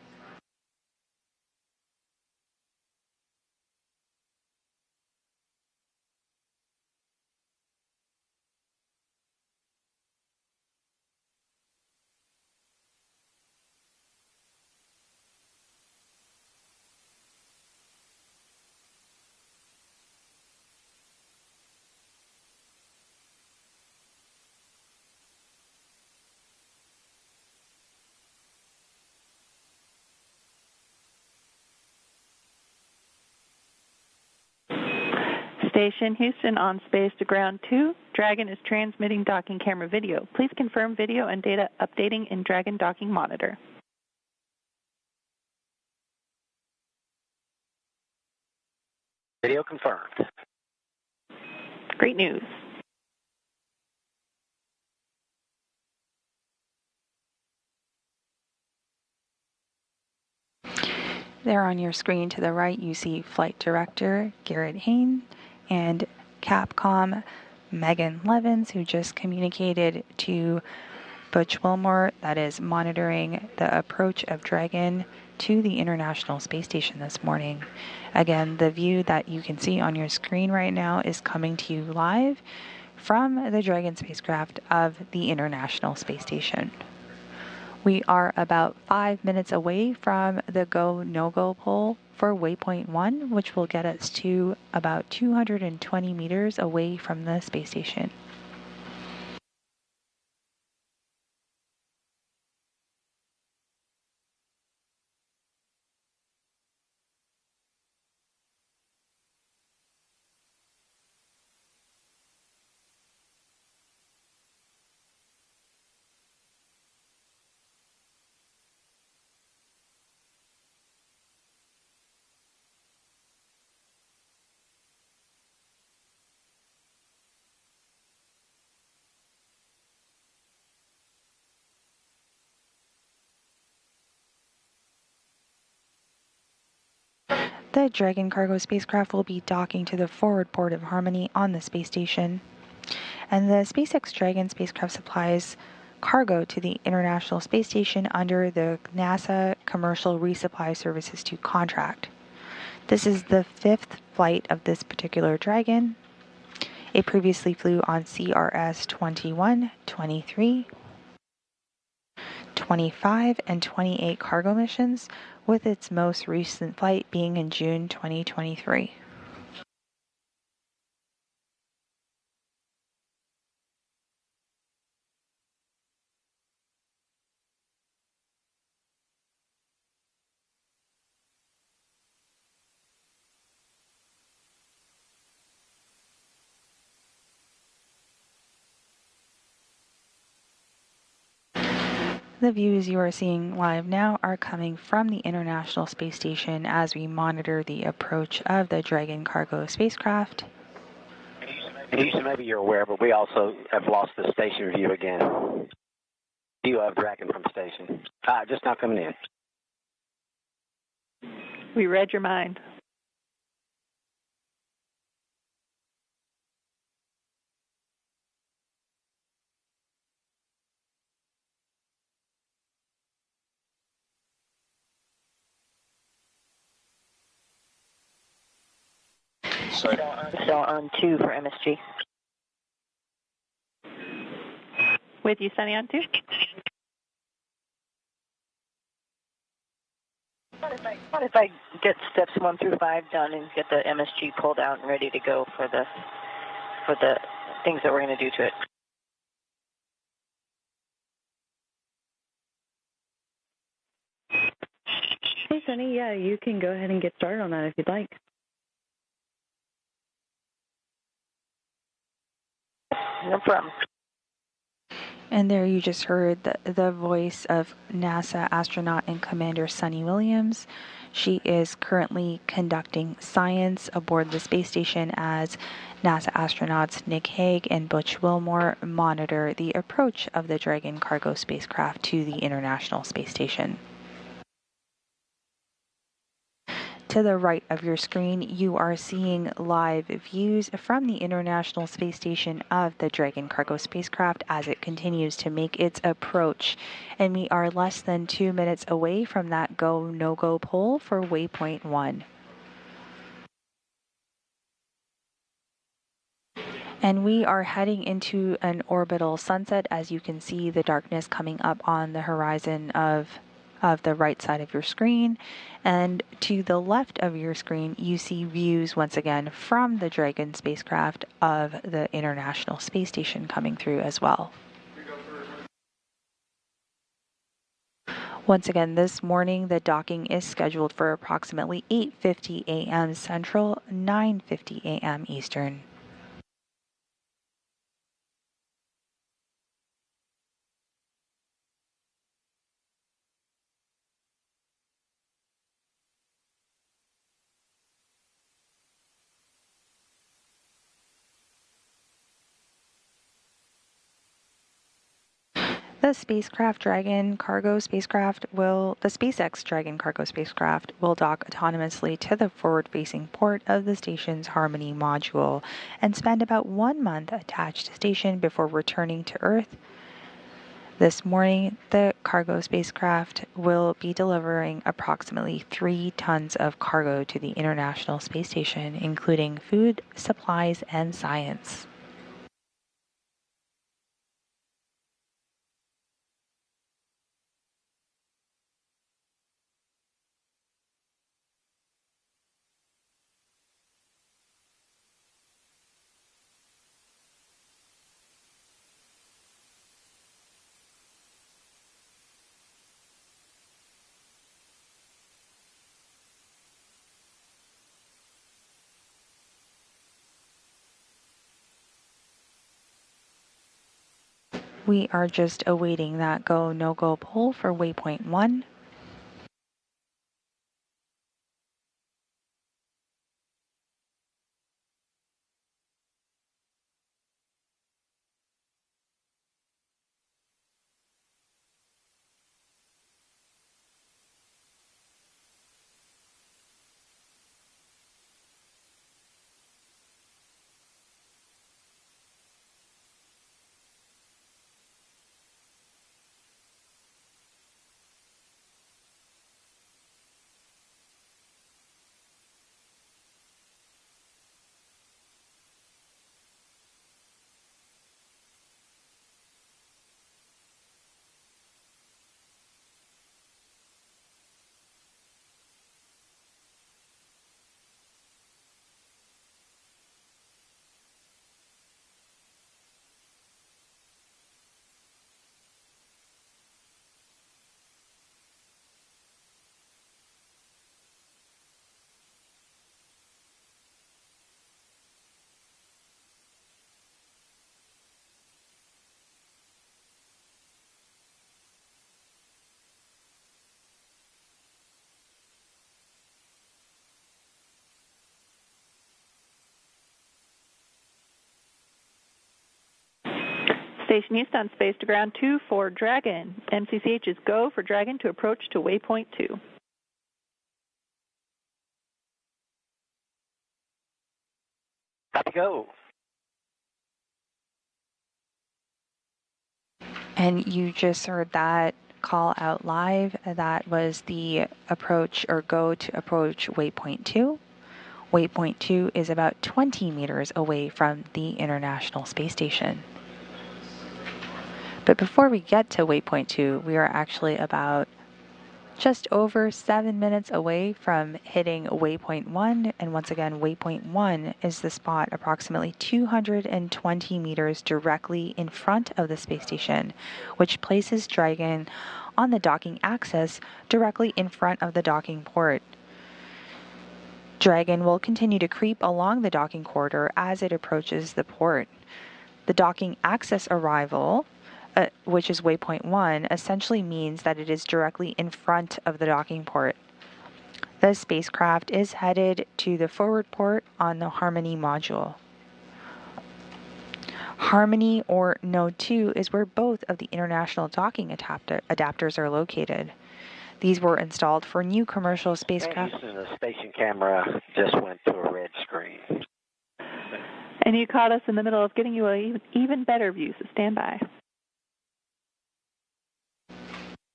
Station Houston on space to ground 2. Dragon is transmitting docking camera video. Please confirm video and data updating in Dragon docking monitor. Video confirmed. Great news. There on your screen to the right, you see Flight Director Garrett Hain and Capcom Megan Levins, who just communicated to Butch Wilmore, that is monitoring the approach of Dragon to the International Space Station this morning. Again, the view that you can see on your screen right now is coming to you live from the Dragon spacecraft of the International Space Station. We are about 5 minutes away from the go, no-go pole for waypoint 1, which will get us to about 220 meters away from the space station. The Dragon cargo spacecraft will be docking to the forward port of Harmony on the space station. And the SpaceX Dragon spacecraft supplies cargo to the International Space Station under the NASA Commercial Resupply Services 2 contract. This is the 5th flight of this particular Dragon. It previously flew on CRS 21, 23, 25, and 28 cargo missions, with its most recent flight being in June 2023. The views you are seeing live now are coming from the International Space Station as we monitor the approach of the Dragon cargo spacecraft. Houston, maybe you're aware, but we also have lost the station view again. View of Dragon from station. Just now coming in. We read your mind. So on 2 for MSG. With you, Sunny, on 2. What if I get steps 1 through 5 done and get the MSG pulled out and ready to go for the things that we're going to do to it? Hey, Sunny. Yeah, you can go ahead and get started on that if you'd like. No problem. And there you just heard the voice of NASA astronaut and Commander Sunny Williams. She is currently conducting science aboard the space station as NASA astronauts Nick Hague and Butch Wilmore monitor the approach of the Dragon cargo spacecraft to the International Space Station. To the right of your screen, you are seeing live views from the International Space Station of the Dragon cargo spacecraft as it continues to make its approach. And we are less than 2 minutes away from that go, no-go poll for waypoint 1. And we are heading into an orbital sunset. As you can see, the darkness coming up on the horizon of the right side of your screen. And to the left of your screen, you see views once again from the Dragon spacecraft of the International Space Station coming through as well. Once again, this morning, the docking is scheduled for approximately 8:50 a.m. Central, 9:50 a.m. Eastern. The SpaceX Dragon cargo spacecraft will dock autonomously to the forward-facing port of the station's Harmony module and spend about 1 month attached to station before returning to Earth. This morning, the cargo spacecraft will be delivering approximately 3 tons of cargo to the International Space Station, including food, supplies, and science. We are just awaiting that go, no-go poll for waypoint 1. Station East on space to ground 2 for Dragon. MCCH is go for Dragon to approach to waypoint 2. Copy, go. And you just heard that call out live. That was the approach or go to approach waypoint 2. Waypoint 2 is about 20 meters away from the International Space Station. But before we get to waypoint 2, we are actually about Just over 7 minutes away from hitting waypoint 1, and once again, waypoint 1 is the spot approximately 220 meters directly in front of the space station, which places Dragon on the docking axis directly in front of the docking port. Dragon will continue to creep along the docking corridor as it approaches the port. The docking axis arrival, which is waypoint 1, essentially means that it is directly in front of the docking port. The spacecraft is headed to the forward port on the Harmony module. Harmony, or Node 2, is where both of the international docking adapters are located. These were installed for new commercial spacecraft. Houston, the station camera just went to a red screen. And you caught us in the middle of getting you an even better view, so stand by.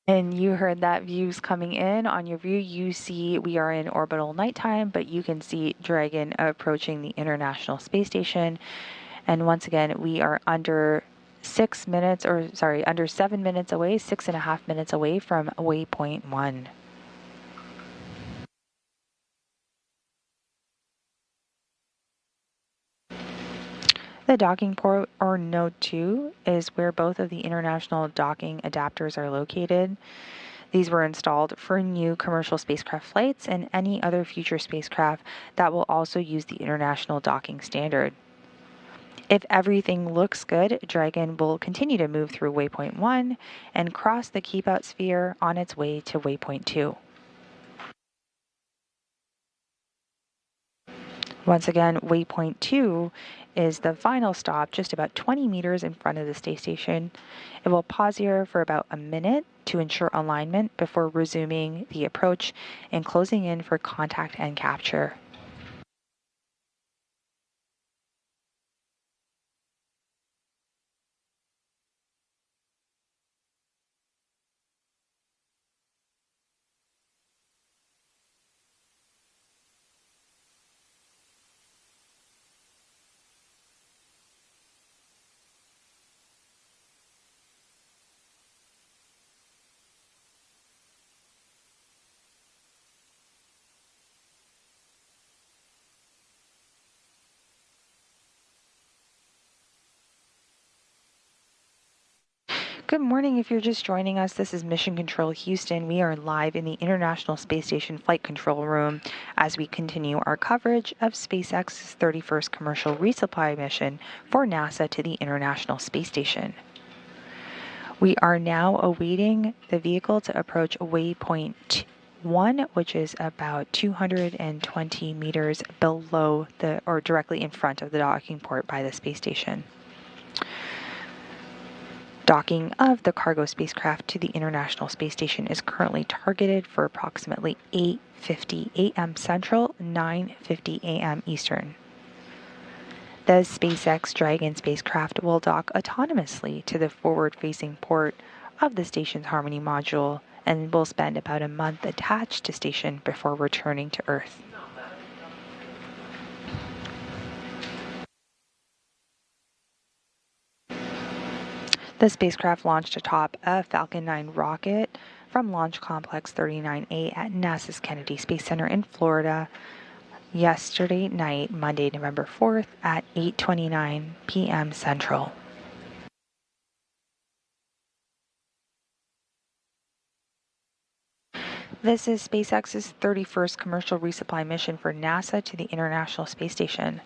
And you heard that views coming in. On your view, you see we are in orbital nighttime, but you can see Dragon approaching the International Space Station. And once again, we are under 7 minutes away, 6.5 minutes away from waypoint 1. The docking port, or Node 2, is where both of the international docking adapters are located. These were installed for new commercial spacecraft flights and any other future spacecraft that will also use the international docking standard. If everything looks good, Dragon will continue to move through waypoint 1 and cross the keep-out sphere on its way to waypoint 2. Once again, waypoint 2 is the final stop, just about 20 meters in front of the space station. It will pause here for about a minute to ensure alignment before resuming the approach and closing in for contact and capture. Good morning. If you're just joining us, this is Mission Control Houston. We are live in the International Space Station Flight Control Room as we continue our coverage of SpaceX's 31st commercial resupply mission for NASA to the International Space Station. We are now awaiting the vehicle to approach waypoint 1, which is about 220 meters below or directly in front of the docking port by the space station. Docking of the cargo spacecraft to the International Space Station is currently targeted for approximately 8:50 a.m. Central, 9:50 a.m. Eastern. The SpaceX Dragon spacecraft will dock autonomously to the forward-facing port of the station's Harmony module and will spend about a month attached to station before returning to Earth. The spacecraft launched atop a Falcon 9 rocket from Launch Complex 39A at NASA's Kennedy Space Center in Florida yesterday night, Monday, November 4th at 8:29 p.m. Central. This is SpaceX's 31st commercial resupply mission for NASA to the International Space Station.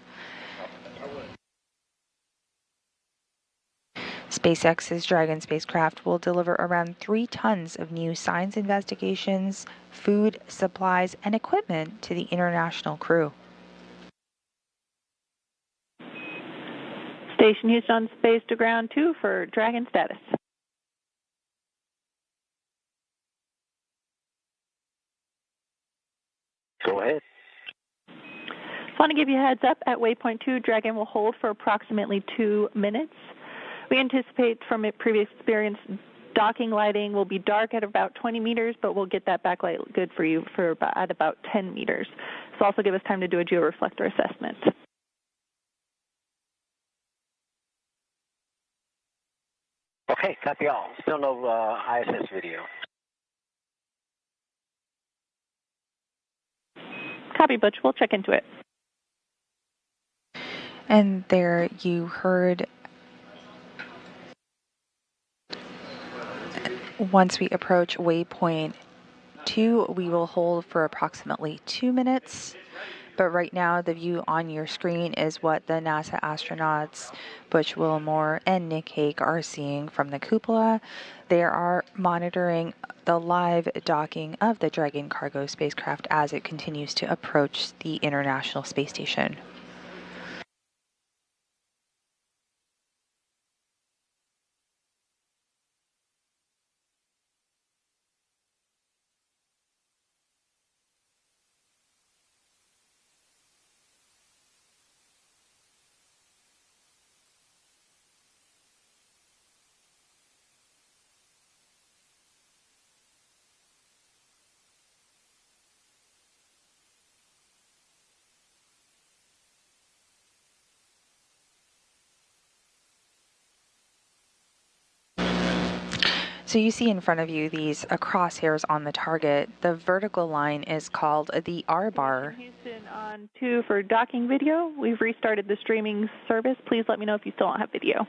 SpaceX's Dragon spacecraft will deliver around 3 tons of new science investigations, food, supplies, and equipment to the international crew. Station Houston on space to ground 2 for Dragon status. Go ahead. Just want to give you a heads up, at waypoint 2, Dragon will hold for approximately 2 minutes. We anticipate from a previous experience, docking lighting will be dark at about 20 meters, but we'll get that backlight good for you at about 10 meters. So also give us time to do a georeflector assessment. Okay, copy all. Still no ISS video. Copy, Butch. We'll check into it. And there you heard, once we approach waypoint 2, we will hold for approximately 2 minutes. But right now, the view on your screen is what the NASA astronauts Butch Wilmore and Nick Hague are seeing from the cupola. They are monitoring the live docking of the Dragon cargo spacecraft as it continues to approach the International Space Station. So you see in front of you these crosshairs on the target. The vertical line is called the R bar. Houston on 2 for docking video. We've restarted the streaming service. Please let me know if you still don't have video.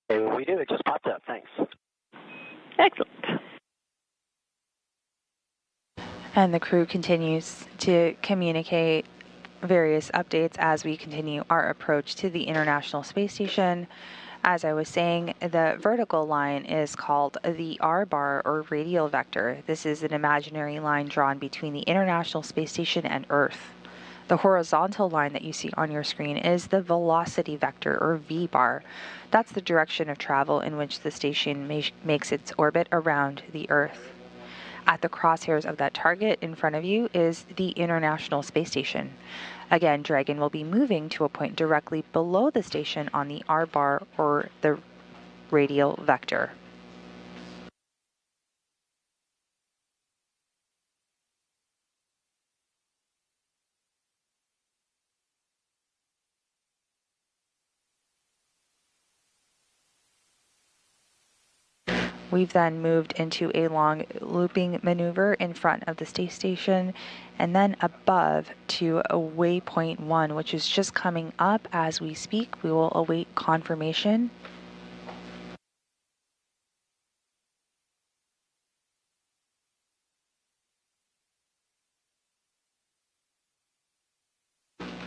We do. It just popped up. Thanks. Excellent. And the crew continues to communicate various updates as we continue our approach to the International Space Station. As I was saying, the vertical line is called the R bar or radial vector. This is an imaginary line drawn between the International Space Station and Earth. The horizontal line that you see on your screen is the velocity vector or V bar. That's the direction of travel in which the station makes its orbit around the Earth. At the crosshairs of that target in front of you is the International Space Station. Again, Dragon will be moving to a point directly below the station on the R bar or the radial vector. We've then moved into a long looping maneuver in front of the space station and then above to a waypoint 1, which is just coming up as we speak. We will await confirmation.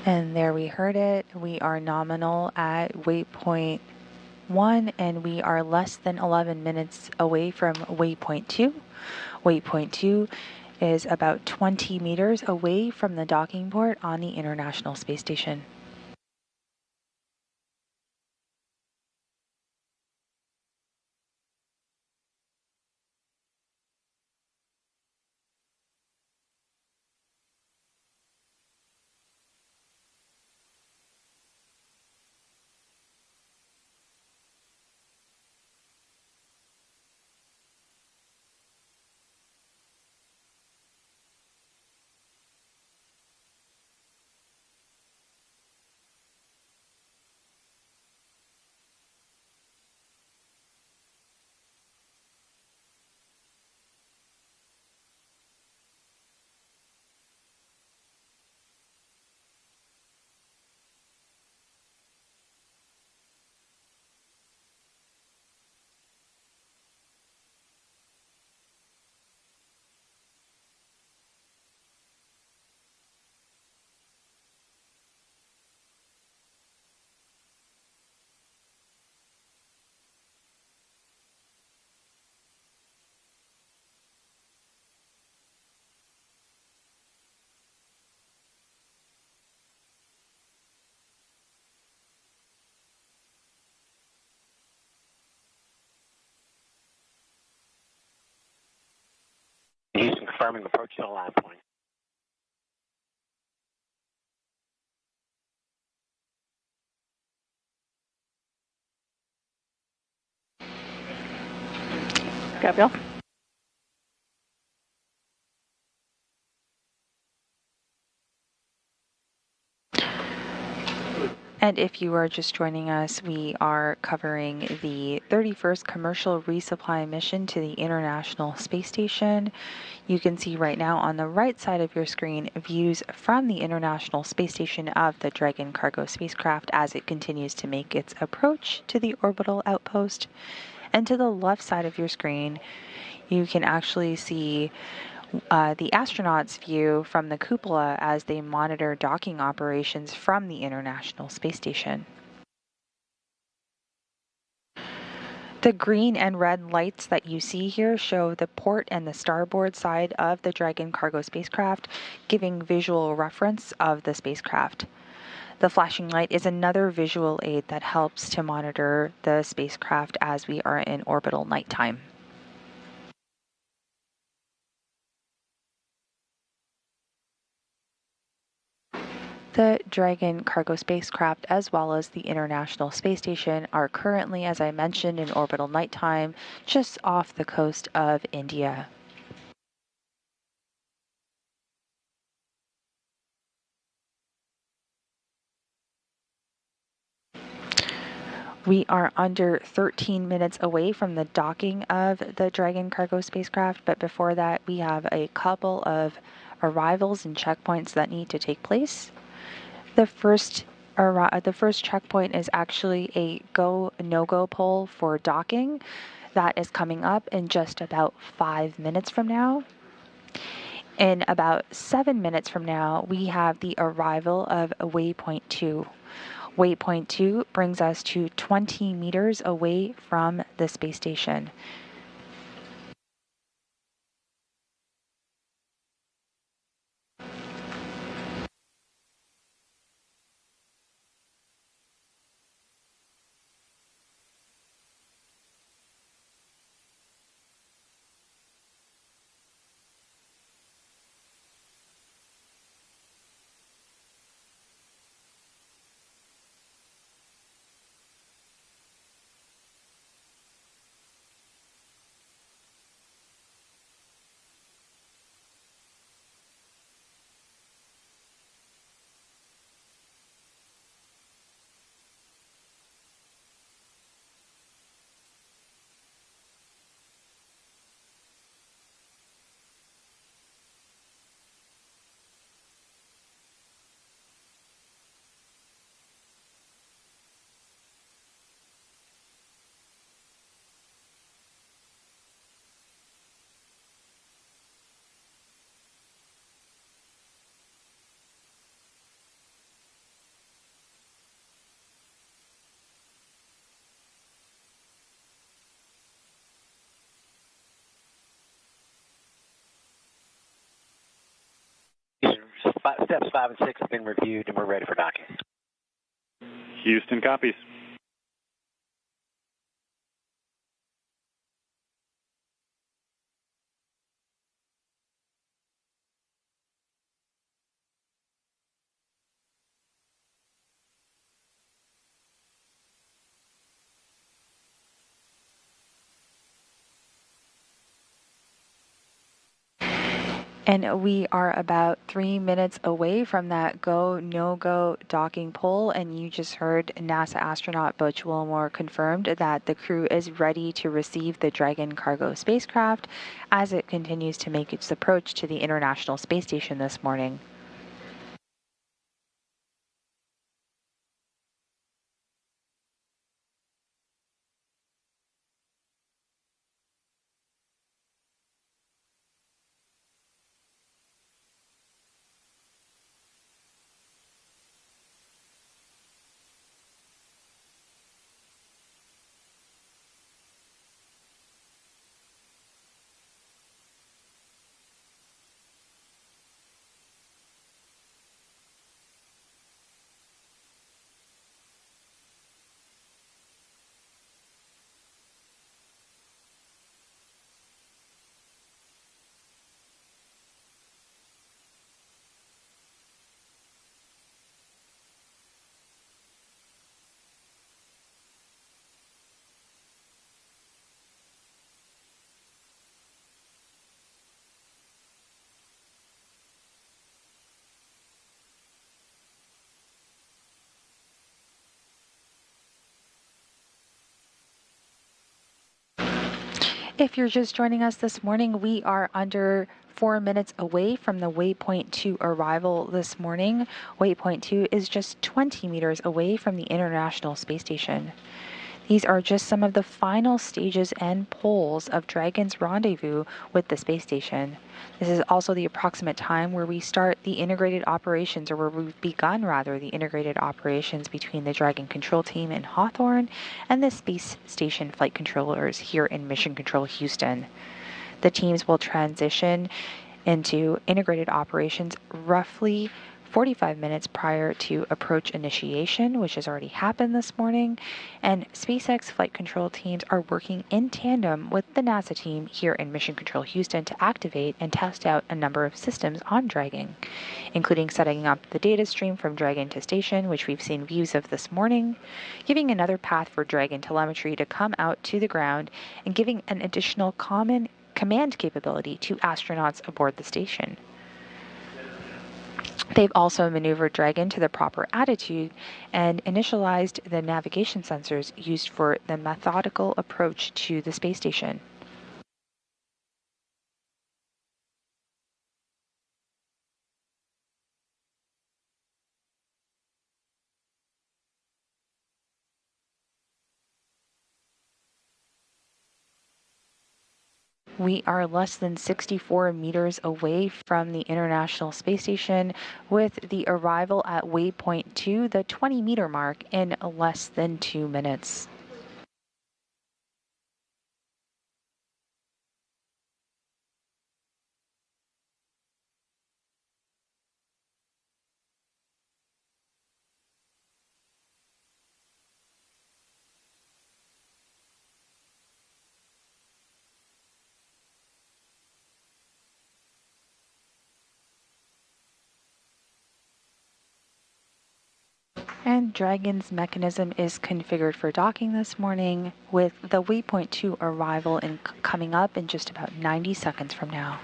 And there we heard it. We are nominal at waypoint 1, and we are less than 11 minutes away from waypoint 2. Waypoint 2 is about 20 meters away from the docking port on the International Space Station. Houston confirming approach to the live point. Gabrielle? And if you are just joining us, we are covering the 31st commercial resupply mission to the International Space Station. You can see right now on the right side of your screen views from the International Space Station of the Dragon cargo spacecraft as it continues to make its approach to the orbital outpost. And to the left side of your screen, you can actually see the astronauts' view from the cupola as they monitor docking operations from the International Space Station. The green and red lights that you see here show the port and the starboard side of the Dragon cargo spacecraft, giving visual reference of the spacecraft. The flashing light is another visual aid that helps to monitor the spacecraft as we are in orbital nighttime. The Dragon cargo spacecraft, as well as the International Space Station, are currently, as I mentioned, in orbital nighttime just off the coast of India. We are under 13 minutes away from the docking of the Dragon cargo spacecraft, but before that, we have a couple of arrivals and checkpoints that need to take place. The first checkpoint is actually a go, no-go poll for docking. That is coming up in just about 5 minutes from now. In about 7 minutes from now, we have the arrival of Waypoint 2. Waypoint 2 brings us to 20 meters away from the space station. Steps 5 and 6 have been reviewed, and we're ready for docking. Houston copies. And we are about 3 minutes away from that go, no-go docking poll. And you just heard NASA astronaut Butch Wilmore confirmed that the crew is ready to receive the Dragon cargo spacecraft as it continues to make its approach to the International Space Station this morning. If you're just joining us this morning, we are under 4 minutes away from the Waypoint 2 arrival this morning. Waypoint 2 is just 20 meters away from the International Space Station. These are just some of the final stages and poles of Dragon's rendezvous with the space station. This is also the approximate time where we start the integrated operations, or where we've begun, rather, the integrated operations between the Dragon control team in Hawthorne and the space station flight controllers here in Mission Control Houston. The teams will transition into integrated operations roughly 45 minutes prior to approach initiation, which has already happened this morning, and SpaceX flight control teams are working in tandem with the NASA team here in Mission Control Houston to activate and test out a number of systems on Dragon, including setting up the data stream from Dragon to station, which we've seen views of this morning, giving another path for Dragon telemetry to come out to the ground, and giving an additional common command capability to astronauts aboard the station. They've also maneuvered Dragon to the proper attitude and initialized the navigation sensors used for the methodical approach to the space station. We are less than 64 meters away from the International Space Station, with the arrival at Waypoint 2, the 20-meter mark, in less than 2 minutes. And Dragon's mechanism is configured for docking this morning, with the Waypoint 2 arrival coming up in just about 90 seconds from now.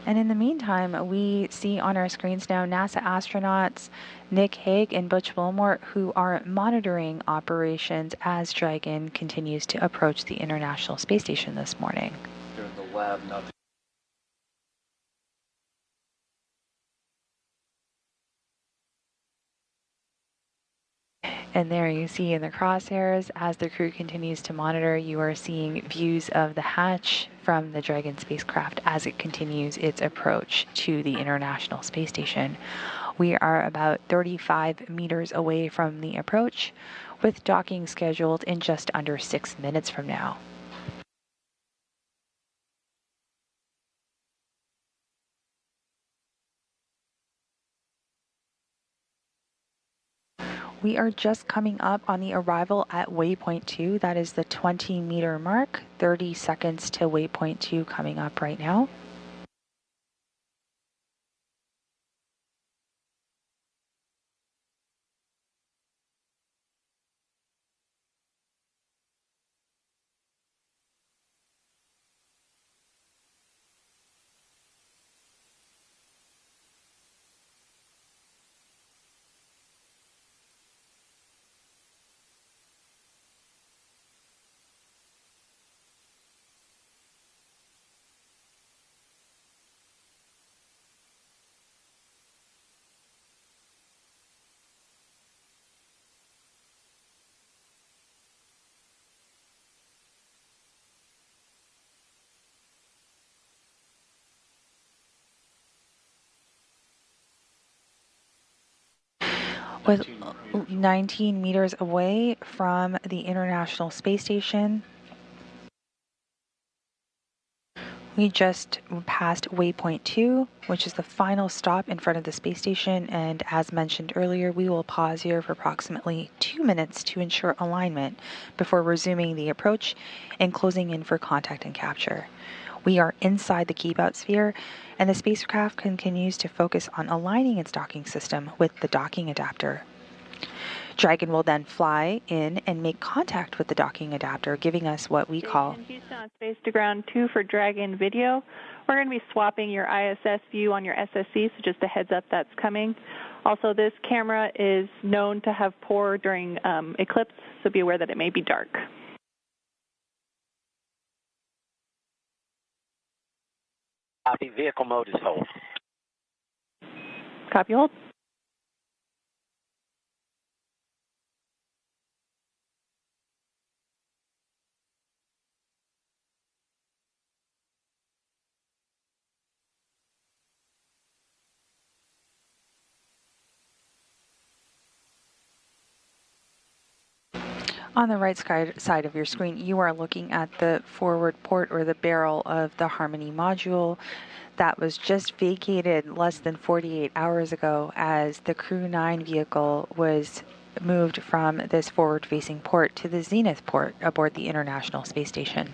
And in the meantime, we see on our screens now NASA astronauts Nick Hague and Butch Wilmore, who are monitoring operations as Dragon continues to approach the International Space Station this morning. They're in the lab, not And there you see in the crosshairs, as the crew continues to monitor, you are seeing views of the hatch from the Dragon spacecraft as it continues its approach to the International Space Station. We are about 35 meters away from the approach, with docking scheduled in just under 6 minutes from now. We are just coming up on the arrival at Waypoint 2. That is the 20-meter mark. 30 seconds to Waypoint 2 coming up right now. With 19 meters away from the International Space Station, we just passed Waypoint 2, which is the final stop in front of the space station, and as mentioned earlier, we will pause here for approximately 2 minutes to ensure alignment before resuming the approach and closing in for contact and capture. We are inside the keep-out sphere, and the spacecraft continues to focus on aligning its docking system with the docking adapter. Dragon will then fly in and make contact with the docking adapter, giving us what we call Houston on Space to Ground 2 for Dragon video. We're going to be swapping your ISS view on your SSC, so just a heads up that's coming. Also, this camera is known to have poor during eclipse, so be aware that it may be dark. Copy. Vehicle mode is hold. Copy, hold. On the right side of your screen, you are looking at the forward port or the barrel of the Harmony module that was just vacated less than 48 hours ago as the Crew 9 vehicle was moved from this forward-facing port to the Zenith port aboard the International Space Station.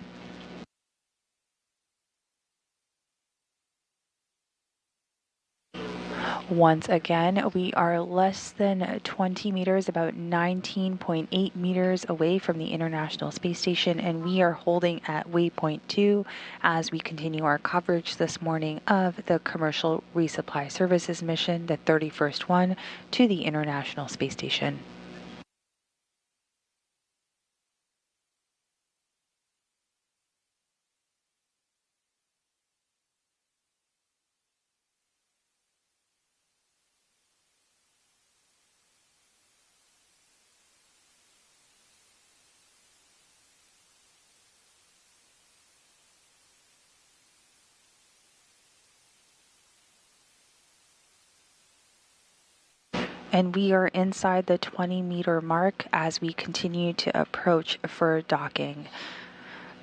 Once again, we are less than 20 meters, about 19.8 meters away from the International Space Station, and we are holding at waypoint 2 as we continue our coverage this morning of the Commercial Resupply Services mission, the 31st one, to the International Space Station. And we are inside the 20-meter mark as we continue to approach for docking.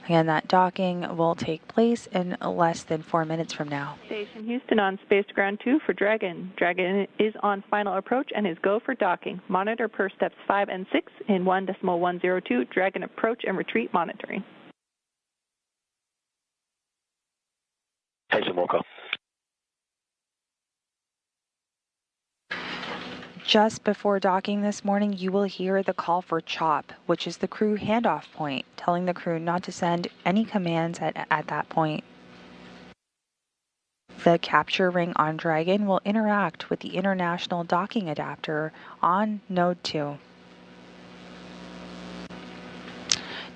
Again, that docking will take place in less than 4 minutes from now. Station Houston on Space Ground 2 for Dragon. Dragon is on final approach and is go for docking. Monitor per steps 5 and 6 in 1.102. Dragon approach and retreat monitoring. Station Wilco. Just before docking this morning, you will hear the call for CHOP, which is the crew handoff point, telling the crew not to send any commands at that point. The capture ring on Dragon will interact with the international docking adapter on Node 2.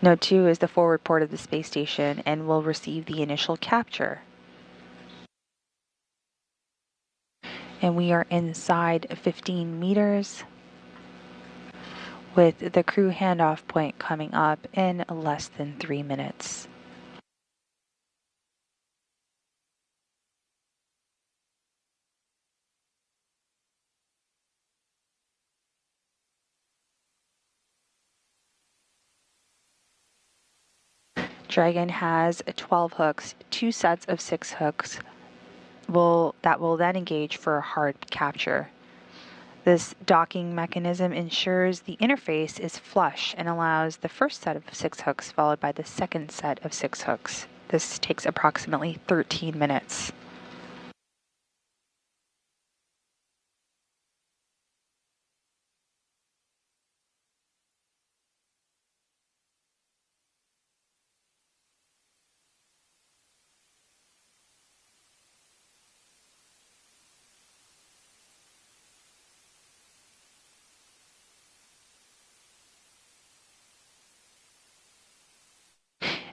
Node 2 is the forward port of the space station and will receive the initial capture. And we are inside 15 meters with the crew handoff point coming up in less than 3 minutes. Dragon has 12 hooks, 2 sets of 6 hooks that will then engage for hard capture. This docking mechanism ensures the interface is flush and allows the first set of 6 hooks followed by the second set of 6 hooks. This takes approximately 13 minutes.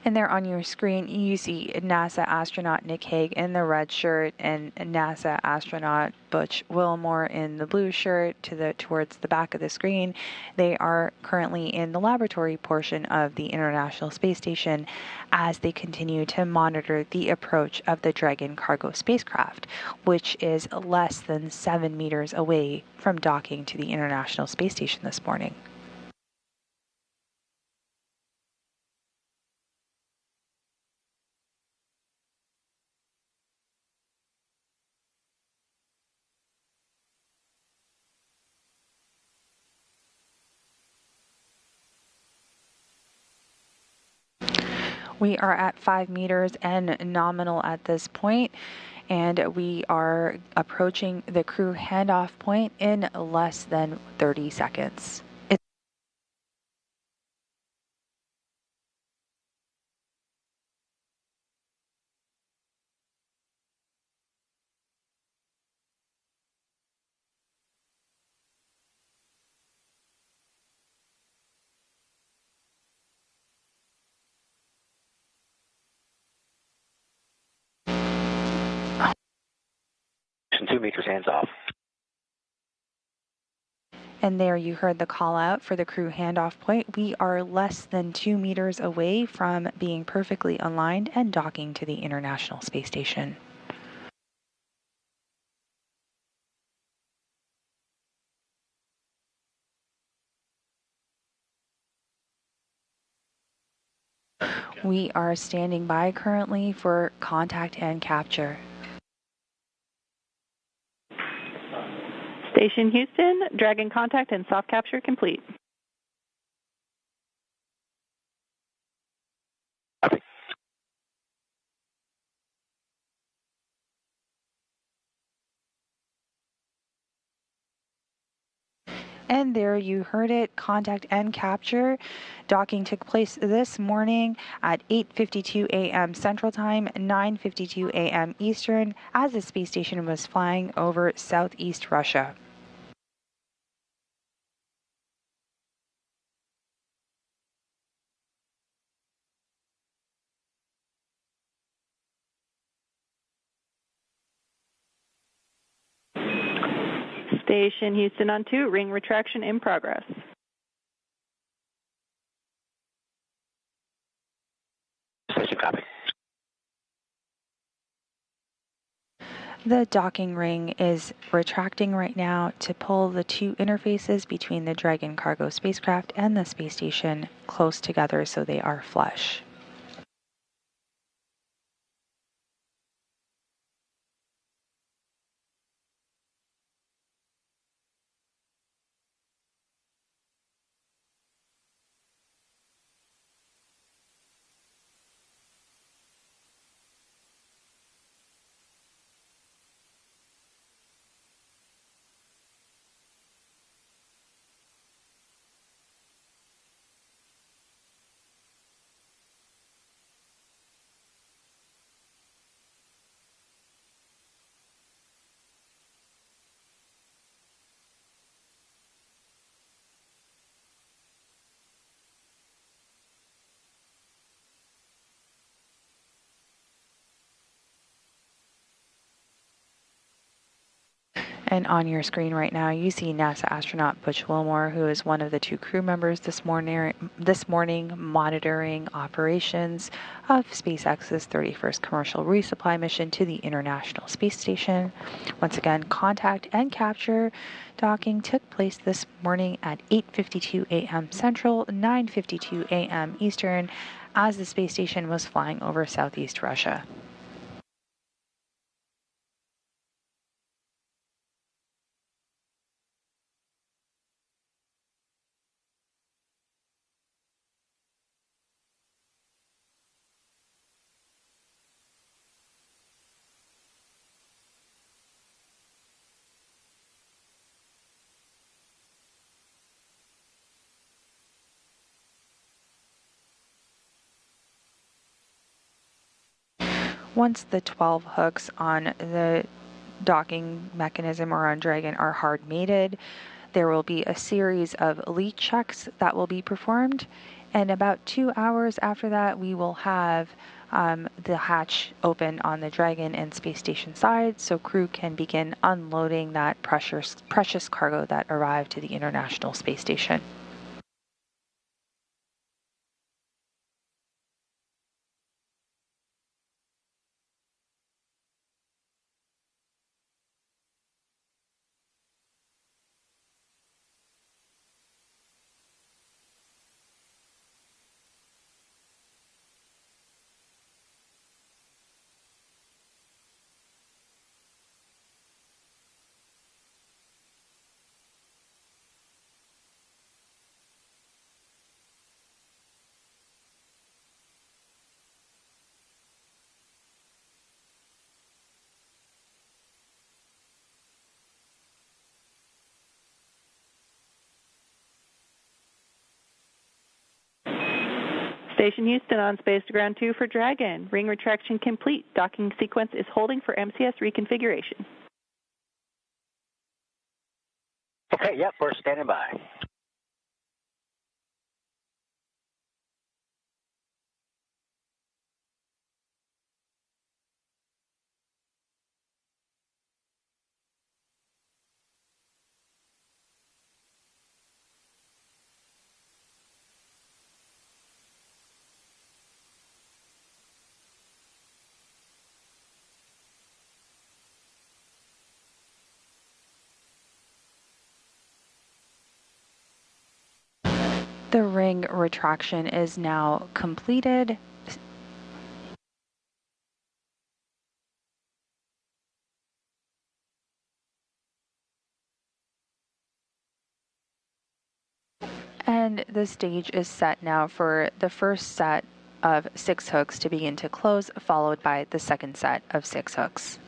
And there on your screen, you see NASA astronaut Nick Hague in the red shirt and NASA astronaut Butch Wilmore in the blue shirt towards the back of the screen. They are currently in the laboratory portion of the International Space Station as they continue to monitor the approach of the Dragon cargo spacecraft, which is less than 7 meters away from docking to the International Space Station this morning. We are at 5 meters and nominal at this point, and we are approaching the crew handoff point in less than 30 seconds. 2 meters hands off. And there you heard the call out for the crew handoff point. We are less than 2 meters away from being perfectly aligned and docking to the International Space Station. We are standing by currently for contact and capture. Station Houston, Dragon contact and soft capture complete. Copy. And there you heard it, contact and capture. Docking took place this morning at 8:52 a.m. Central Time, 9:52 a.m. Eastern, as the space station was flying over southeast Russia. Station Houston on 2, ring retraction in progress. Station copy. The docking ring is retracting right now to pull the two interfaces between the Dragon cargo spacecraft and the space station close together so they are flush. And on your screen right now, you see NASA astronaut Butch Wilmore, who is one of the two crew members this morning monitoring operations of SpaceX's 31st commercial resupply mission to the International Space Station. Once again, contact and capture docking took place this morning at 8:52 a.m. Central, 9:52 a.m. Eastern, as the space station was flying over southeast Russia. Once the 12 hooks on the docking mechanism or on Dragon are hard mated, there will be a series of leak checks that will be performed, and about 2 hours after that we will have the hatch open on the Dragon and space station side so crew can begin unloading that precious cargo that arrived to the International Space Station. Station Houston on space to ground 2 for Dragon. Ring retraction complete. Docking sequence is holding for MCS reconfiguration. Okay, yep, we're standing by. The ring retraction is now completed. And the stage is set now for the first set of 6 hooks to begin to close, followed by the second set of 6 hooks.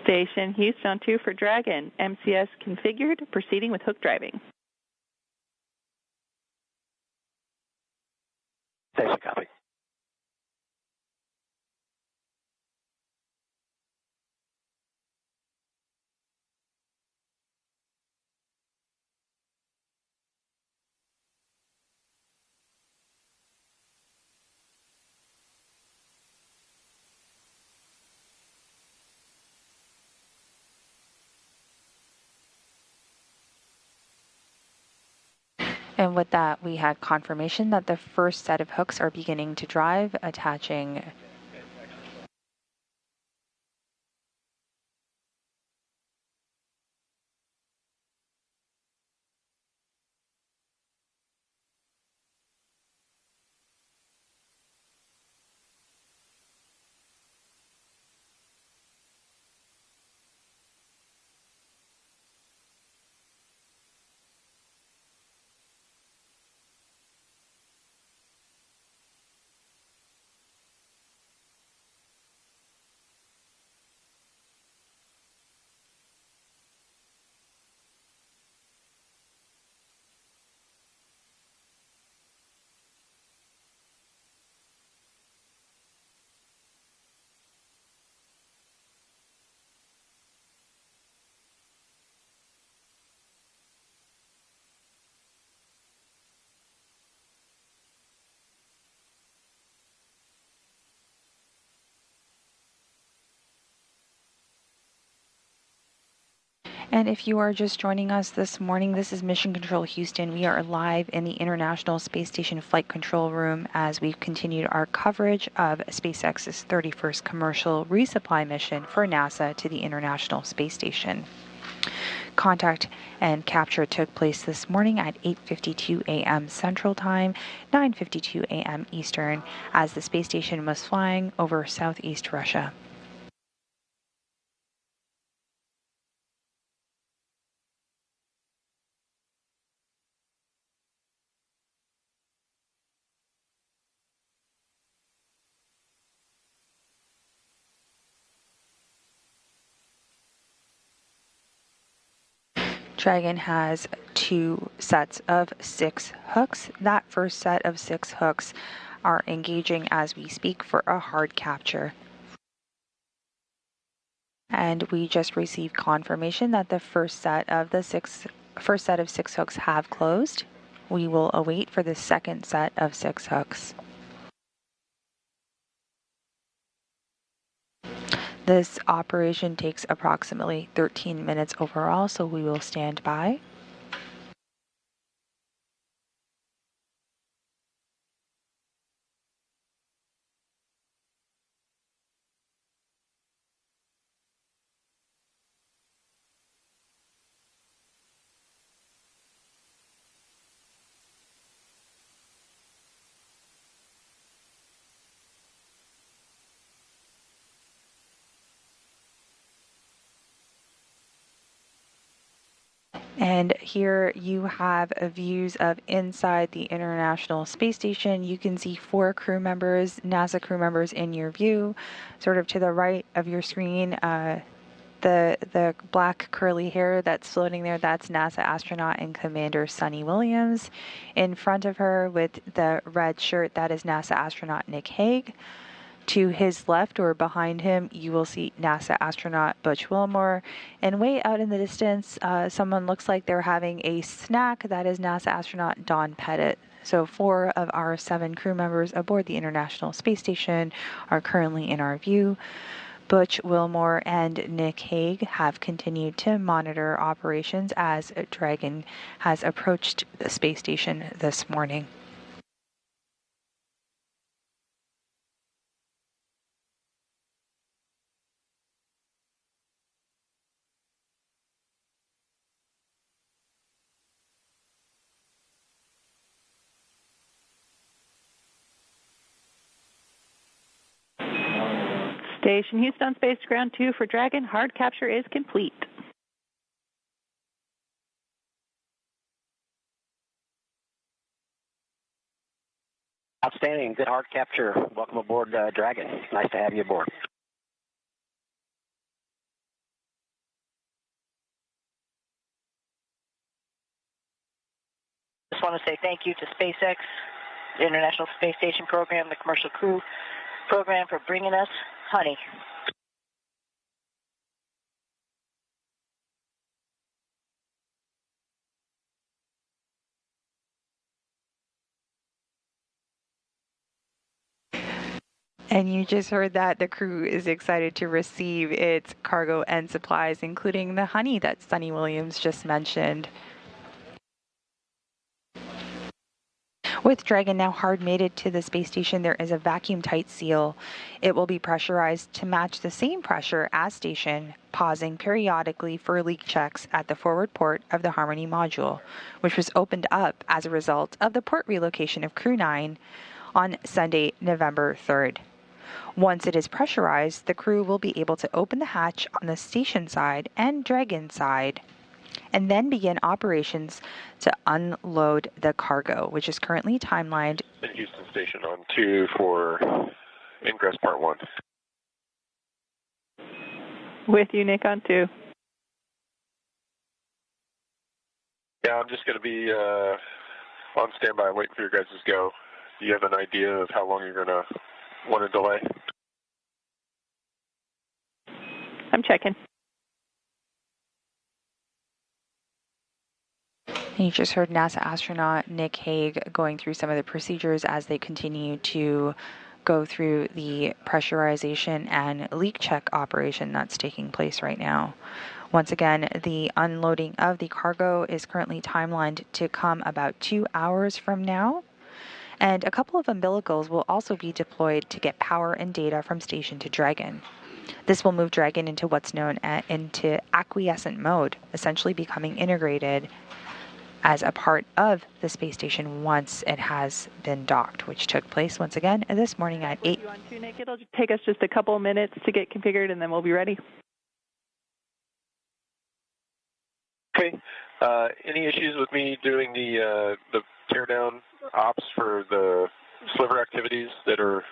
Station Houston 2 for Dragon. MCS configured, proceeding with hook driving. Station copy. And with that, we had confirmation that the first set of hooks are beginning to drive, attaching And if you are just joining us this morning, this is Mission Control Houston. We are live in the International Space Station Flight Control Room as we've continued our coverage of SpaceX's 31st commercial resupply mission for NASA to the International Space Station. Contact and capture took place this morning at 8:52 a.m. Central Time, 9:52 a.m. Eastern, as the space station was flying over southeast Russia. Dragon has 2 sets of 6 hooks. That first set of 6 hooks are engaging as we speak for a hard capture. And we just received confirmation that the first set of 6 hooks have closed. We will await for the second set of 6 hooks. This operation takes approximately 13 minutes overall, so we will stand by. And here you have views of inside the International Space Station. You can see 4 crew members, NASA crew members in your view. Sort of to the right of your screen, the black curly hair that's floating there, that's NASA astronaut and Commander Sunny Williams. In front of her with the red shirt, that is NASA astronaut Nick Hague. To his left or behind him, you will see NASA astronaut Butch Wilmore. And way out in the distance, someone looks like they're having a snack. That is NASA astronaut Don Pettit. So 4 of our 7 crew members aboard the International Space Station are currently in our view. Butch Wilmore and Nick Hague have continued to monitor operations as Dragon has approached the space station this morning. Station Houston on Space Ground 2 for Dragon. Hard capture is complete. Outstanding. Good hard capture. Welcome aboard Dragon. Nice to have you aboard. Just want to say thank you to SpaceX, the International Space Station program, the Commercial Crew program for bringing us honey. And you just heard that the crew is excited to receive its cargo and supplies, including the honey that Sunny Williams just mentioned. With Dragon now hard mated to the space station, there is a vacuum-tight seal. It will be pressurized to match the same pressure as station, pausing periodically for leak checks at the forward port of the Harmony module, which was opened up as a result of the port relocation of Crew 9 on Sunday, November 3rd. Once it is pressurized, the crew will be able to open the hatch on the station side and Dragon side, and then begin operations to unload the cargo, which is currently timelined. In Houston Station on 2 for ingress part 1. With you, Nick, on 2. Yeah, I'm just going to be on standby waiting for your guys' go. Do you have an idea of how long you're going to want to delay? I'm checking. You just heard NASA astronaut Nick Hague going through some of the procedures as they continue to go through the pressurization and leak check operation that's taking place right now. Once again, the unloading of the cargo is currently timelined to come about 2 hours from now. And a couple of umbilicals will also be deployed to get power and data from station to Dragon. This will move Dragon into what's known into acquiescent mode, essentially becoming integrated as a part of the space station once it has been docked, which took place once again this morning at 8. On 2, Nick. It'll take us just a couple of minutes to get configured, and then we'll be ready. Okay. Any issues with me doing the teardown ops for the sliver activities that are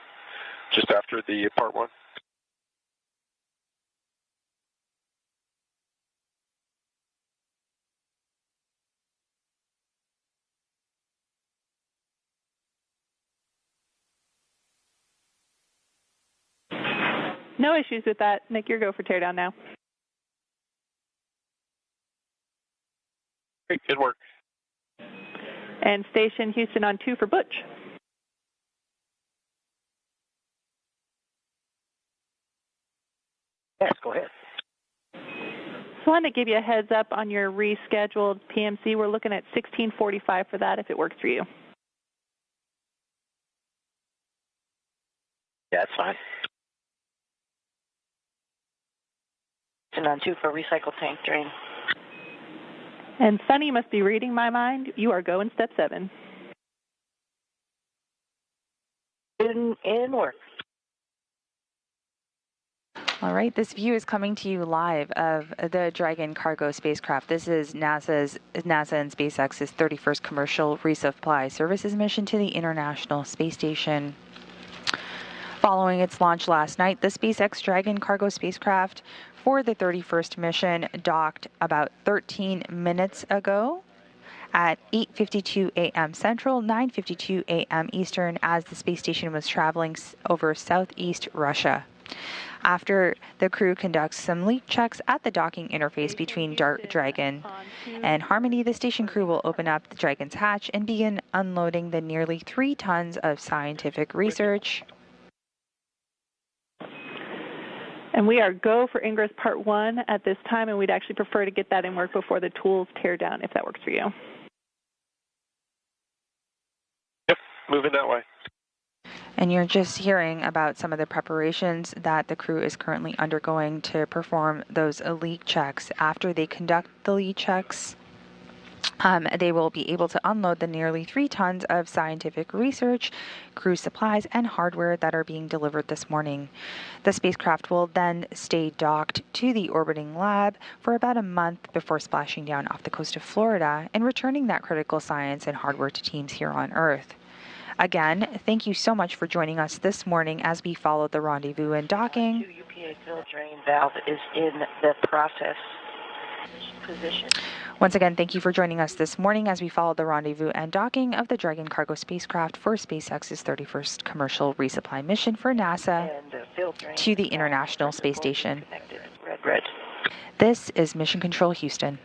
just after the part 1? No issues with that. Nick, your go for teardown now. Great, good work. And Station Houston on 2 for Butch. Yes, go ahead. So I wanted to give you a heads up on your rescheduled PMC. We're looking at 16:45 for that if it works for you. Yeah, that's fine. And on 2 for recycle tank drain. And Sunny must be reading my mind. You are going step 7. In work. All right, this view is coming to you live of the Dragon cargo spacecraft. This is NASA and SpaceX's 31st commercial resupply services mission to the International Space Station. Following its launch last night, the SpaceX Dragon cargo spacecraft for the 31st mission docked about 13 minutes ago at 8:52 a.m. Central, 9:52 a.m. Eastern, as the space station was traveling over southeast Russia. After the crew conducts some leak checks at the docking interface between Dragon and Harmony, the station crew will open up the Dragon's hatch and begin unloading the nearly 3 tons of scientific research. And we are go for ingress part 1 at this time, and we'd actually prefer to get that in work before the tools tear down, if that works for you. Yep, moving that way. And you're just hearing about some of the preparations that the crew is currently undergoing to perform those leak checks. After they conduct the leak checks, they will be able to unload the nearly 3 tons of scientific research, crew supplies, and hardware that are being delivered this morning. The spacecraft will then stay docked to the orbiting lab for about a month before splashing down off the coast of Florida and returning that critical science and hardware to teams here on Earth. Again, thank you so much for joining us this morning as we followed the rendezvous and docking. UPA fill drain valve is in the process position. Once again, thank you for joining us this morning as we followed the rendezvous and docking of the Dragon cargo spacecraft for SpaceX's 31st commercial resupply mission for NASA to the International Space Station. Red. This is Mission Control Houston.